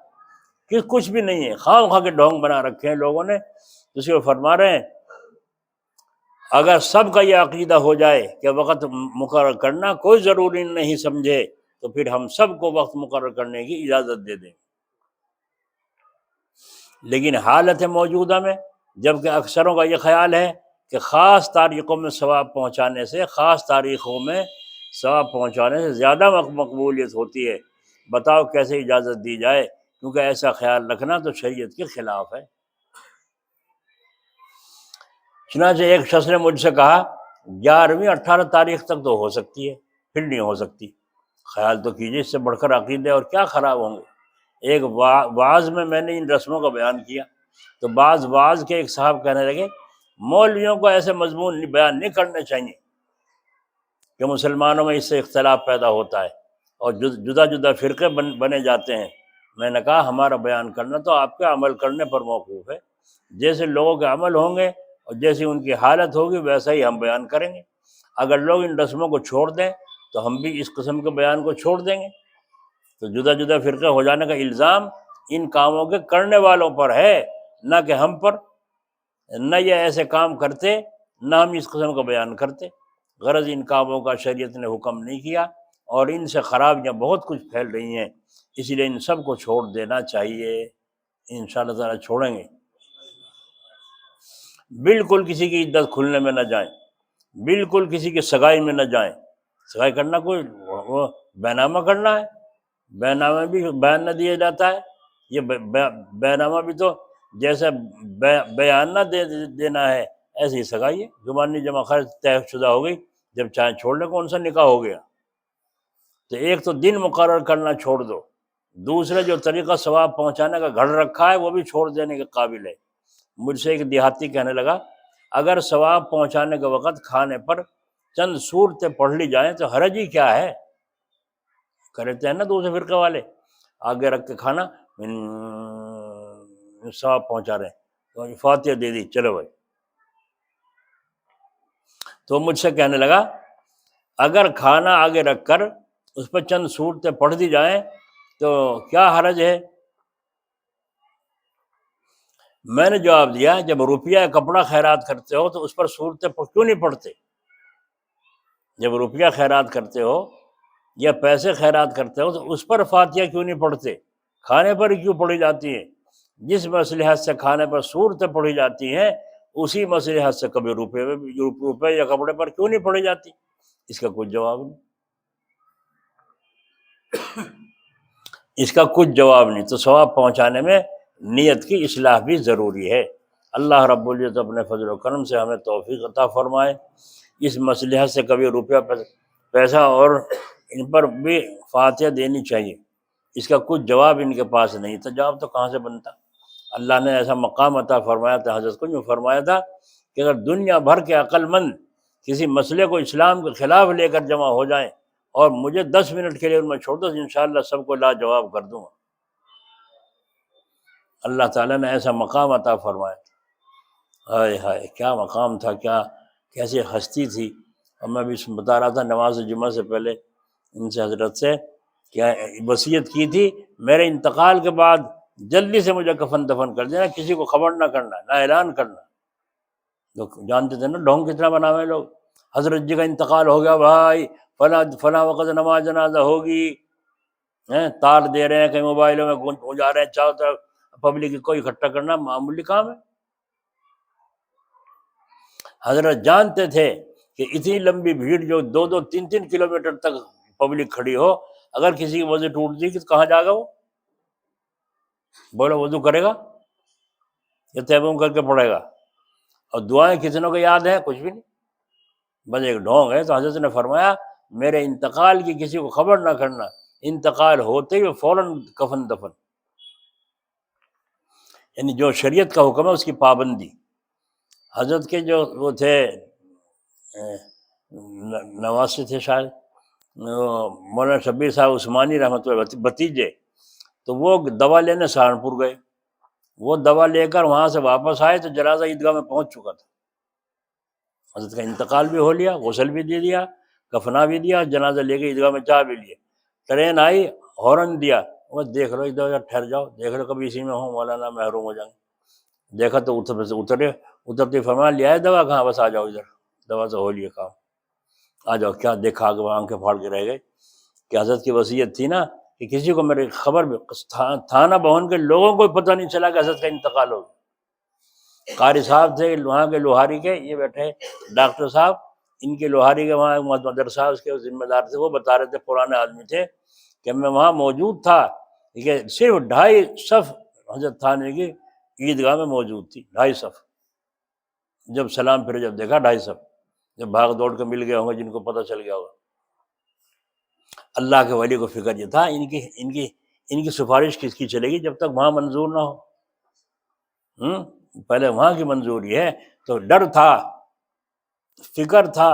کہ کچھ بھی نہیں ہے، خواہ خواہ کے ڈھونگ بنا رکھے ہیں لوگوں نے. جس کو فرما رہے ہیں اگر سب کا یہ عقیدہ ہو جائے کہ وقت مقرر کرنا کوئی ضروری نہیں سمجھے تو پھر ہم سب کو وقت مقرر کرنے کی اجازت دے دیں. لیکن حالت موجودہ میں جبکہ اکثروں کا یہ خیال ہے کہ خاص تاریخوں میں ثواب پہنچانے سے زیادہ مقبولیت ہوتی ہے. بتاؤ کیسے اجازت دی جائے، کیونکہ ایسا خیال رکھنا تو شریعت کے خلاف ہے. چنانچہ ایک شخص نے مجھ سے کہا 11ویں 18 تاریخ تک تو ہو سکتی ہے، پھر نہیں ہو سکتی. خیال تو کیجیے، اس سے بڑھ کر عقیدے اور کیا خراب ہوں گے. ایک وعظ میں نے ان رسموں کا بیان کیا تو بعض وعظ کے ایک صاحب کہنے لگے مولویوں کو ایسے مضمون بیان نہیں کرنے چاہیے کہ مسلمانوں میں اس سے اختلاف پیدا ہوتا ہے اور جدا جدا فرقے بنے جاتے ہیں. میں نے کہا ہمارا بیان کرنا تو آپ کے عمل کرنے پر موقوف ہے. جیسے لوگوں کے عمل ہوں گے اور جیسی ان کی حالت ہوگی ویسا ہی ہم بیان کریں گے. اگر لوگ ان رسموں کو چھوڑ دیں تو ہم بھی اس قسم کے بیان کو چھوڑ دیں گے. تو جدا جدا فرقے ہو جانے کا الزام ان کاموں کے کرنے والوں پر ہے، نہ کہ ہم پر. نہ یہ ایسے کام کرتے، نہ ہم اس قسم کا بیان کرتے. غرض ان کاموں کا شریعت نے حکم نہیں کیا اور ان سے خرابیاں بہت کچھ پھیل رہی ہیں، اس لیے ان سب کو چھوڑ دینا چاہیے. انشاءاللہ تعالیٰ چھوڑیں گے. بالکل کسی کی عدت کھلنے میں نہ جائیں، بالکل کسی کی سگائی میں نہ جائیں. سگائی کرنا کوئی وہ بینامہ کرنا ہے؟ بینامہ بھی بیان نہ دیا جاتا ہے. یہ بینامہ بھی تو جیسے بیان نہ دینا ہے ایسے ہی سگائی ہے. زبانی جمع خرچ طے شدہ ہو گئی، جب چاہے چھوڑ لیں کون سا نکاح ہو گیا. تو ایک تو دن مقرر کرنا چھوڑ دو، دوسرے جو طریقہ ثواب پہنچانے کا گھڑ رکھا ہے وہ بھی چھوڑ دینے کے قابل ہے. مجھ سے ایک دیہاتی کہنے لگا اگر ثواب پہنچانے کے وقت کھانے پر چند صورتیں پڑھ لی جائیں تو حرج ہی کیا ہے؟ کرتے ہیں نا دوسرے فرقے والے، آگے رکھ کے کھانا ثواب پہنچا رہے ہیں، تو فاتحہ دے دی، چلو بھائی۔ تو مجھ سے کہنے لگا اگر کھانا آگے رکھ کر اس پہ چند صورتیں پڑھ دی جائیں تو کیا حرج ہے؟ میں نے جواب دیا جب روپیہ کپڑا خیرات کرتے ہو تو اس پر صورتیں کیوں نہیں پڑھتے؟ جب روپیہ خیرات کرتے ہو یا پیسے خیرات کرتے ہو تو اس پر فاتحہ کیوں نہیں پڑھتے؟ کھانے پر کیوں پڑھی جاتی ہیں؟ جس مصلحت سے کھانے پر صورتیں پڑھی جاتی ہیں اسی مصلحت سے کبھی روپے یا کپڑے پر کیوں نہیں پڑھی جاتی؟ اس کا کچھ جواب نہیں، اس کا کچھ جواب نہیں۔ تو ثواب پہنچانے میں نیت کی اصلاح بھی ضروری ہے۔ اللہ رب العزت اپنے فضل و کرم سے ہمیں توفیق عطا فرمائے، اس مصلحت سے کبھی روپیہ پیسہ اور ان پر بھی فاتحہ دینی چاہیے، اس کا کچھ جواب ان کے پاس نہیں، تو جواب تو کہاں سے بنتا؟ اللہ نے ایسا مقام عطا فرمایا تھا، حضرت کو جو فرمایا تھا کہ اگر دنیا بھر کے عقل مند کسی مسئلے کو اسلام کے خلاف لے کر جمع ہو جائیں اور مجھے 10 منٹ کے لیے ان میں چھوڑ دو، انشاءاللہ سب کو لاجواب کر دوں گا۔ اللہ تعالیٰ نے ایسا مقام عطا فرمایا، ہائے ہائے کیا مقام تھا، کیسی ہستی تھی۔ اور میں بھی بتا رہا تھا نماز جمعہ سے پہلے ان سے حضرت سے کیا وصیت کی تھی، میرے انتقال کے بعد جلدی سے مجھے کفن دفن کر دینا، کسی کو خبر نہ کرنا، نہ اعلان کرنا۔ لوگ جانتے تھے نا ڈھونگ کتنا بنا ہوئے لوگ، حضرت جی کا انتقال ہو گیا بھائی، فلاں وقت نماز جنازہ ہوگی، تار دے رہے ہیں، کہیں موبائلوں میں گونج جا رہے ہیں، چاروں طرف پبلک کو اکٹھا کرنا معمولی کام ہے۔ حضرت جانتے تھے کہ اتنی لمبی بھیڑ جو 2-3 کلومیٹر تک پبلک کھڑی ہو، اگر کسی کی وضو ٹوٹتی کہ کہاں جائے گا وہ؟ بولو وضو کرے گا یا تیمم کر کے پڑے گا؟ اور دعائیں کتنوں کو یاد ہیں؟ کچھ بھی نہیں، بس ایک ڈھونگ ہے۔ تو حضرت نے فرمایا میرے انتقال کی کسی کو خبر نہ کرنا، انتقال ہوتے ہی فوراً کفن دفن، یعنی جو شریعت کا حکم ہے اس کی پابندی۔ حضرت کے جو وہ تھے نواسی تھے شاید، مولانا شبیر صاحب عثمانی رحمۃ اللہ بھتیجے، تو وہ دوا لینے سہارنپور گئے، وہ دوا لے کر وہاں سے واپس آئے تو جنازہ عیدگاہ میں پہنچ چکا تھا، حضرت کا انتقال بھی ہو لیا، غسل بھی دے دیا، کفنا بھی دیا، جنازہ لے کے عیدگاہ میں چاہ بھی لیے۔ ٹرین آئی، ہارن دیا، وہ دیکھ لو ادھر ٹھہر جاؤ، دیکھ لو کبھی اسی میں ہوں مولانا محروم ہو جائیں گے۔ دیکھا تو اترتے فرمایا لے آئے دوا؟ کہاں، بس آ جاؤ ادھر، دوا سے ہو لیے کام، آ جاؤ۔ کیا دیکھا کہ وہ آنکھیں پھاڑ کے رہ گئے کہ حضرت کی وصیت تھی نا کہ کسی کو میری خبر بھی، تھانہ بہن کے لوگوں کو پتہ نہیں چلا کہ حضرت کا انتقال ہو گیا۔ قاری صاحب تھے وہاں کے لوہاری کے، یہ بیٹھے ڈاکٹر صاحب، ان کے لوہاری کے وہاں مدرسہ اس کے ذمہ دار تھے، وہ بتا رہے تھے، پرانے آدمی تھے، کہ میں وہاں موجود تھا کہ صرف 2.5 صف حضرت تھانوی کی عیدگاہ میں موجود تھی، 2.5 صف، جب سلام پھر جب دیکھا 2.5 صف، جب بھاگ دوڑ کے مل گئے ہوں گے جن کو پتہ چل گیا ہوگا۔ اللہ کے ولی کو فکر یہ تھا ان کی سفارش کس کی چلے گی جب تک وہاں منظور نہ ہو، پہلے وہاں کی منظوری ہے۔ تو ڈر تھا، فکر تھا،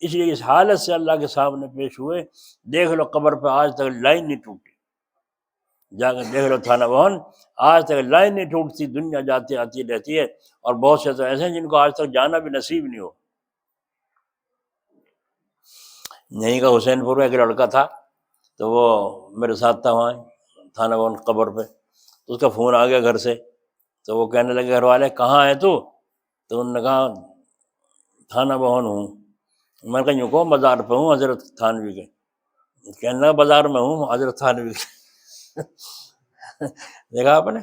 اس لیے اس حالت سے اللہ کے سامنے پیش ہوئے۔ دیکھ لو قبر پہ آج تک لائن نہیں ٹوٹی، جا کے دیکھ لو تھانہ بہن، آج تک لائن نہیں ٹوٹتی، دنیا جاتی آتی رہتی ہے، اور بہت سے تو ایسے ہیں جن کو آج تک جانا بھی نصیب نہیں ہو۔ یہیں کا حسین پور میں ایک لڑکا تھا، تو وہ میرے ساتھ تھا وہاں تھانہ بہن قبر پہ، تو اس کا فون آ گیا گھر سے، تو وہ کہنے لگے گھر والے کہاں ہیں تو انہوں نے کہا تھانہ بہن ہوں۔ میں نے کہا یوں کہو بازار پہ ہوں حضرت تھانوی کے، کہنے لگا بازار میں ہوں حضرت تھانوی کے دیکھا آپ نے،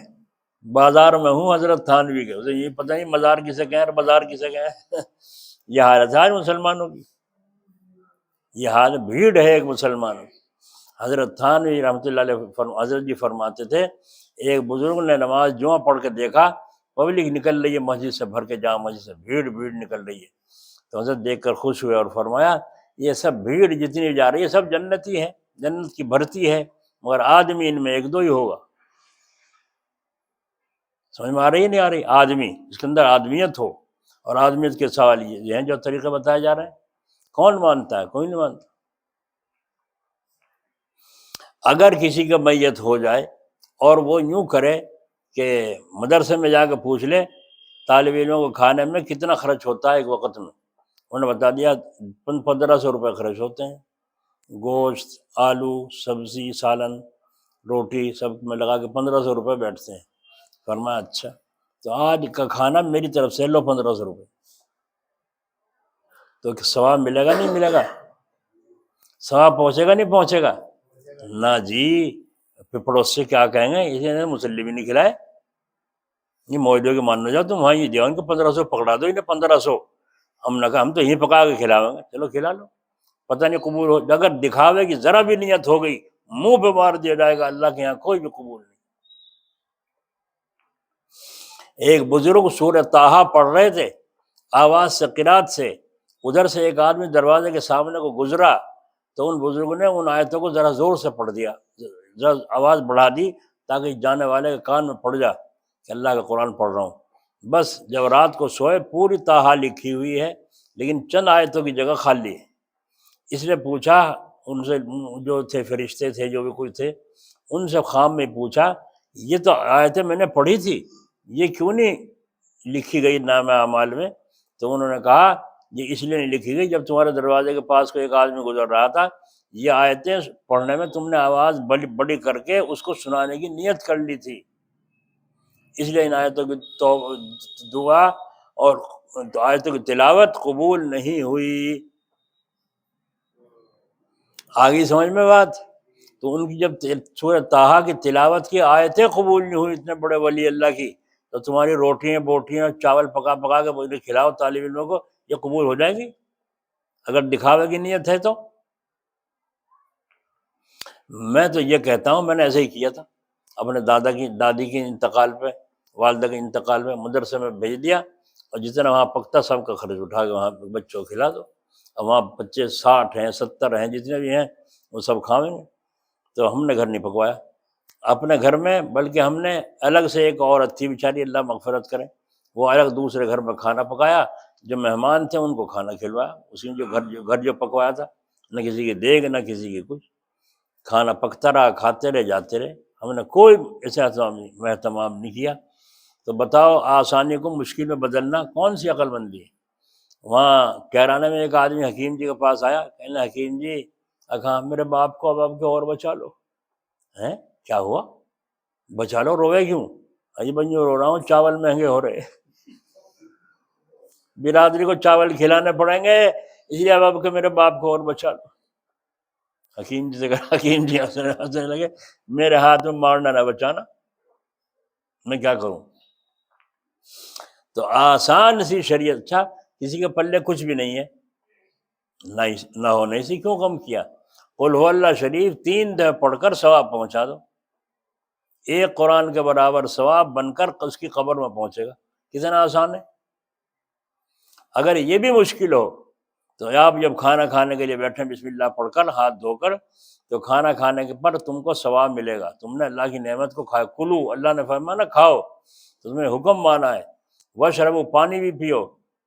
بازار میں ہوں حضرت تھانوی کے، اسے یہ پتہ نہیں مزار کسے کہیں اور بازار کسے کہیں یہ حالت ہے آج مسلمانوں کی، یہ حال بھیڑ ہے ایک مسلمانوں کی۔ حضرت تھانوی رحمۃ اللہ علیہ حضرت جی فرماتے تھے ایک بزرگ نے نماز جمعہ پڑھ کے دیکھا پبلک نکل رہی ہے مسجد سے، بھر کے جامع مسجد سے بھیڑ نکل رہی ہے، تو حضرت دیکھ کر خوش ہوئے اور فرمایا یہ سب بھیڑ جتنی جا رہی ہے سب جنتی ہے، جنت کی بھرتی ہے، مگر آدمی ان میں 1-2 ہی ہوگا۔ سمجھ میں آ رہی ہے نہیں آ رہی؟ آدمی جس کے اندر آدمیت ہو، اور آدمیت کے سوال یہ ہیں جو طریقے بتائے جا رہے ہیں، کون مانتا ہے؟ کوئی نہیں مانتا۔ اگر کسی کا میت ہو جائے اور وہ یوں کرے کہ مدرسے میں جا کے پوچھ لے طالب علموں کو کھانے میں کتنا خرچ ہوتا ہے ایک وقت میں، انہوں نے بتا دیا 1500 روپے خرچ ہوتے ہیں، گوشت، آلو، سبزی، سالن، روٹی سب میں لگا کے 1500 روپے بیٹھتے ہیں۔ فرمایا اچھا تو آج کا کھانا میری طرف سے لو 1500 روپے، تو ثواب ملے گا نہیں ملے گا؟ ثواب پہنچے گا نہیں پہنچے گا؟ نہ جی، پھر پڑوس سے کیا کہیں گے، اسی نے مسلی بھی نہیں کھلائے، یہ موجودوں کے مان جاؤ تم وہاں یہ دیا ان کو 1500 پکڑا دو انہیں 1500۔ ہم نے کہا ہم تو یہیں پکا کے کھلاویں گے، چلو کھلا لو، پتہ نہیں قبول ہو، اگر دکھاوے کی ذرا بھی نیت ہو گئی منہ پہ مار دیا جائے گا، اللہ کے یہاں کوئی بھی قبول نہیں۔ ایک بزرگ سورہ طٰہٰ پڑھ رہے تھے آواز سے، قرات سے، ادھر سے ایک آدمی دروازے کے سامنے کو گزرا تو ان بزرگوں نے ان آیتوں کو ذرا زور سے پڑھ دیا، ذرا آواز بڑھا دی تاکہ جانے والے کے کان میں پڑ جا کہ اللہ کا قرآن پڑھ رہا ہوں۔ بس جب رات کو سوئے پوری طٰہٰ لکھی ہوئی ہے لیکن چند آیتوں کی جگہ خالی ہے۔ اس نے پوچھا ان سے، جو تھے فرشتے تھے جو بھی کوئی تھے، ان سے خام میں پوچھا یہ تو آیتیں میں نے پڑھی تھی، یہ کیوں نہیں لکھی گئی نام اعمال میں؟ تو انہوں نے کہا یہ اس لیے نہیں لکھی گئی، جب تمہارے دروازے کے پاس کوئی ایک آدمی گزر رہا تھا، یہ آیتیں پڑھنے میں تم نے آواز بڑی بڑی کر کے اس کو سنانے کی نیت کر لی تھی، اس لیے ان آیتوں کی دعا اور آیتوں کی تلاوت قبول نہیں ہوئی۔ آگے سمجھ میں بات؟ تو ان کی جب سورہ طٰہٰ کی تلاوت کی آیتیں قبول نہیں ہوئی اتنے بڑے ولی اللہ کی، تو تمہاری روٹیاں بوٹیاں چاول پکا پکا کے کھلاؤ طالب علموں کو، یہ قبول ہو جائیں گی اگر دکھاوے کی نیت ہے تو؟ میں تو یہ کہتا ہوں میں نے ایسے ہی کیا تھا اپنے دادی کی انتقال پہ، والدہ کے انتقال پہ، مدرسے میں بھیج دیا اور جتنا وہاں پکتا سب کا خرچ اٹھا کے وہاں بچوں کو کھلا دو، اور وہاں بچے 60 ہیں 70 ہیں جتنے بھی ہیں وہ سب کھاویں گے۔ تو ہم نے گھر نہیں پکوایا اپنے گھر میں، بلکہ ہم نے الگ سے، ایک عورت تھی بیچاری اللہ مغفرت کرے، وہ الگ دوسرے گھر میں کھانا پکایا، جو مہمان تھے ان کو کھانا کھلوایا، اسی نے جو گھر پکوایا تھا، نہ کسی کی دیگ نہ کسی کی کچھ، کھانا پکتا رہا، کھاتے رہے جاتے رہے، ہم نے کوئی ایسا اہتمام نہیں کیا۔ تو بتاؤ آسانی کو مشکل میں بدلنا کون سی عقل مندی ہے؟ وہاں کیرانہ میں ایک آدمی حکیم جی کے پاس آیا، کہنے حکیم جی کہا میرے باپ کو اب آپ کے اور بچا لو۔ ہیں کیا ہوا؟ بچا لو، روئے کیوں؟ اجی بن جو رو رہا ہوں چاول مہنگے ہو رہے، برادری کو چاول کھلانے پڑیں گے، اس لیے اب آپ کے میرے باپ کو اور بچا لو۔ حکیم جی سے کہا، حکیم جی ہنسنے لگے، میرے ہاتھ میں مارنا نہ بچانا، میں کیا کروں؟ تو آسان سی شریعت، اچھا کسی کے پلے کچھ بھی نہیں ہے، نہ ہونے سے کیوں کم کیا؟ قل هو اللہ شریف 3 دفعہ پڑھ کر ثواب پہنچا دو، ایک قرآن کے برابر ثواب بن کر اس کی قبر میں پہنچے گا، کتنا آسان ہے۔ اگر یہ بھی مشکل ہو تو آپ جب کھانا کھانے کے لیے بیٹھیں بسم اللہ پڑھ کر ہاتھ دھو کر، تو کھانا کھانے کے پر تم کو ثواب ملے گا، تم نے اللہ کی نعمت کو کھایا، کلو، اللہ نے فرمایا نا کھاؤ، تو تمہیں حکم مانا ہے، وشربو، پانی بھی پیو،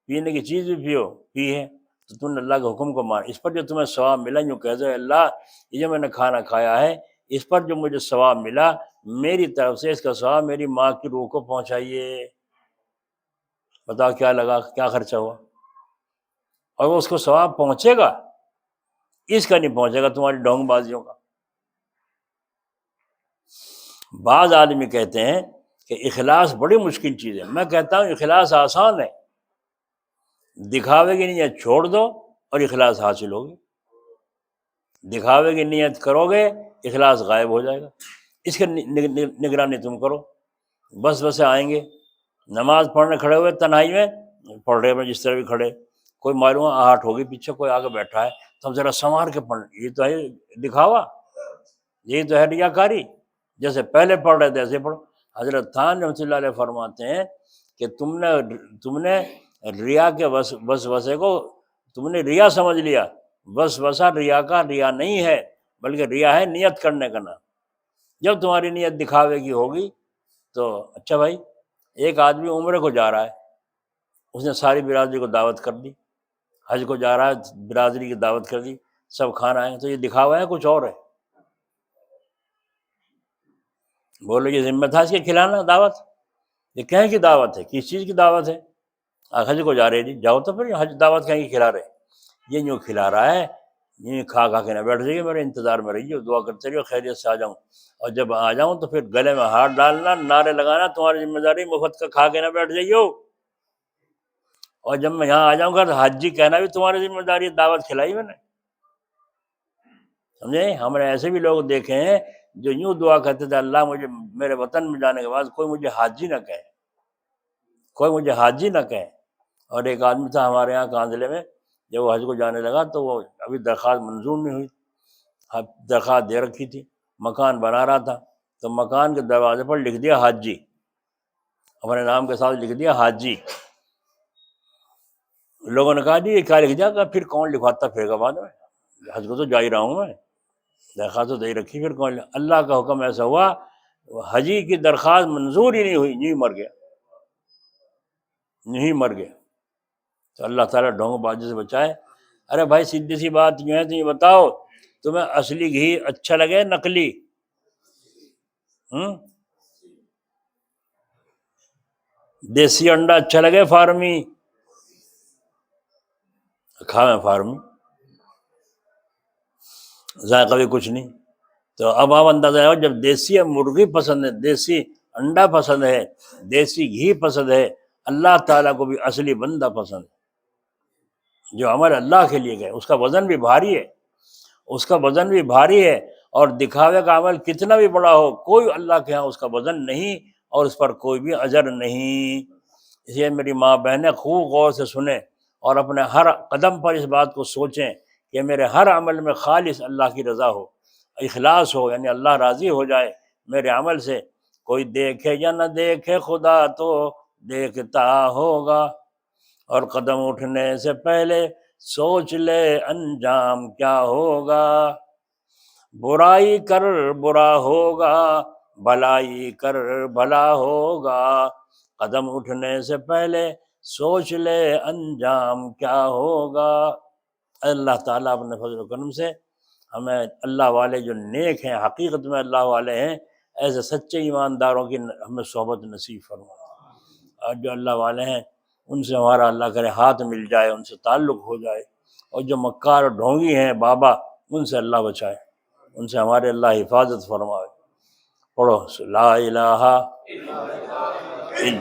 پینے کی چیز بھی پی ہے، تو تم نے اللہ کے حکم کو مانا، اس پر جو تمہیں ثواب ملا، یوں کہہ دو اللہ یہ جو میں نے کھانا کھایا ہے اس پر جو مجھے ثواب ملا، میری طرف سے اس کا ثواب میری ماں کی روح کو پہنچائیے۔ بتاؤ کیا لگا، کیا خرچہ ہوا؟ اور وہ اس کو ثواب پہنچے گا، اس کا نہیں پہنچے گا تمہاری ڈھونگ بازیوں کا۔ بعض آدمی کہتے ہیں کہ اخلاص بڑی مشکل چیز ہے، میں کہتا ہوں اخلاص آسان ہے، دکھاوے کی نیت چھوڑ دو اور اخلاص حاصل ہوگی، دکھاوے کی نیت کرو گے اخلاص غائب ہو جائے گا، اس کی نگرانی تم کرو۔ بس بسے آئیں گے، نماز پڑھنے کھڑے ہوئے تنہائی میں پڑھ رہے میں جس طرح بھی کھڑے، کوئی معلوم آہٹ ہوگی پیچھے کوئی آگے بیٹھا ہے تو ہم ذرا سنوار کے پڑھ، یہ تو ہے دکھاوا، یہی تو ہے ریاکاری، جیسے پہلے پڑھ رہے تھے ایسے پڑھو۔ حضرت خان رحمۃ اللہ علیہ فرماتے ہیں کہ تم نے ریا کے وسوسے کو تم نے ریا سمجھ لیا، وسوسہ ریا کا ریا نہیں ہے، بلکہ ریا ہے نیت کرنے کا نام۔ جب تمہاری نیت دکھاوے کی ہوگی تو اچھا بھائی، ایک آدمی عمرے کو جا رہا ہے، اس نے ساری برادری کو دعوت کر دی، حج کو جا رہا ہے، برادری کی دعوت کر دی، سب کھانا آئے، تو یہ دکھاوا ہے کچھ اور ہے؟ بولو یہ ذمہ تھا اس کے کھلانا دعوت؟ یہ کہیں کی دعوت ہے؟ کس چیز کی دعوت ہے؟ حج کو جا رہے جی، جاؤ تو پھر حج دعوت کہیں کی کھلا رہے؟ یہ یوں کھلا رہا ہے، یوں کھا کھا کے نہ بیٹھ جائیے، میرے انتظار میں رہیے، دعا کرتے رہیے خیریت سے آ جاؤں، اور جب آ جاؤں تو پھر گلے میں ہاتھ ڈالنا، نعرے لگانا، تمہاری ذمہ داری، مفت کا کھا کے نہ بیٹھ جائیے، اور جب میں یہاں آ جاؤں گا تو حاجی کہنا بھی تمہاری ذمہ داری، دعوت کھلائی میں نے، سمجھے؟ ہم نے ایسے بھی لوگ دیکھے ہیں جو یوں دعا کرتے تھے، اللہ مجھے میرے وطن میں جانے کے بعد کوئی مجھے حاجی نہ کہے، کوئی مجھے حاجی نہ کہے۔ اور ایک آدمی تھا ہمارے یہاں کاندلے میں، جب وہ حج کو جانے لگا تو وہ ابھی درخواست منظور نہیں ہوئی، درخواست دے رکھی تھی، مکان بنا رہا تھا، تو مکان کے دروازے پر لکھ دیا حاجی، اپنے نام کے ساتھ لکھ دیا حاجی۔ لوگوں نے کہا جی یہ کیا لکھ دیا؟ کہ پھر کون لکھواتا پھر گا بعد میں، حج کو تو جا ہی رہا ہوں میں، درخواست تو دے رکھی، پھر کون؟ اللہ کا حکم ایسا ہوا، حجی کی درخواست منظور ہی نہیں ہوئی، نہیں مر گیا، نہیں مر گیا۔ تو اللہ تعالیٰ ڈھونگ بازی سے بچائے۔ ارے بھائی سیدھی سی بات یوں ہے، تو یہ بتاؤ تمہیں اصلی گھی اچھا لگے نقلی؟ دیسی انڈا اچھا لگے فارمی؟ کھاویں فارمی، ذائقہ بھی کچھ نہیں۔ تو اب آپ اندازہ ہے جب دیسی مرغی پسند ہے، دیسی انڈا پسند ہے، دیسی گھی پسند ہے، اللہ تعالیٰ کو بھی اصلی بندہ پسند ہے جو عمل اللہ کے لیے گئے، اس کا وزن بھی بھاری ہے، اس کا وزن بھی بھاری ہے، اور دکھاوے کا عمل کتنا بھی بڑا ہو، کوئی اللہ کے ہاں اس کا وزن نہیں، اور اس پر کوئی بھی اجر نہیں۔ اس لیے میری ماں بہنیں خوب غور سے سنیں، اور اپنے ہر قدم پر اس بات کو سوچیں کہ میرے ہر عمل میں خالص اللہ کی رضا ہو، اخلاص ہو، یعنی اللہ راضی ہو جائے میرے عمل سے۔ کوئی دیکھے یا نہ دیکھے خدا تو دیکھتا ہوگا، اور قدم اٹھنے سے پہلے سوچ لے انجام کیا ہوگا، برائی کر برا ہوگا، بھلائی کر بھلا ہوگا، قدم اٹھنے سے پہلے سوچ لے انجام کیا ہوگا۔ اللہ تعالیٰ اپنے فضل و کرم سے ہمیں اللہ والے جو نیک ہیں، حقیقت میں اللہ والے ہیں، ایسے سچے ایمانداروں کی ہمیں صحبت نصیب فرما، اور جو اللہ والے ہیں ان سے ہمارا اللہ کرے ہاتھ مل جائے، ان سے تعلق ہو جائے، اور جو مکار اور ڈھونگی ہیں بابا ان سے اللہ بچائے، ان سے ہمارے اللہ حفاظت فرمائے۔ پڑھو لا الہ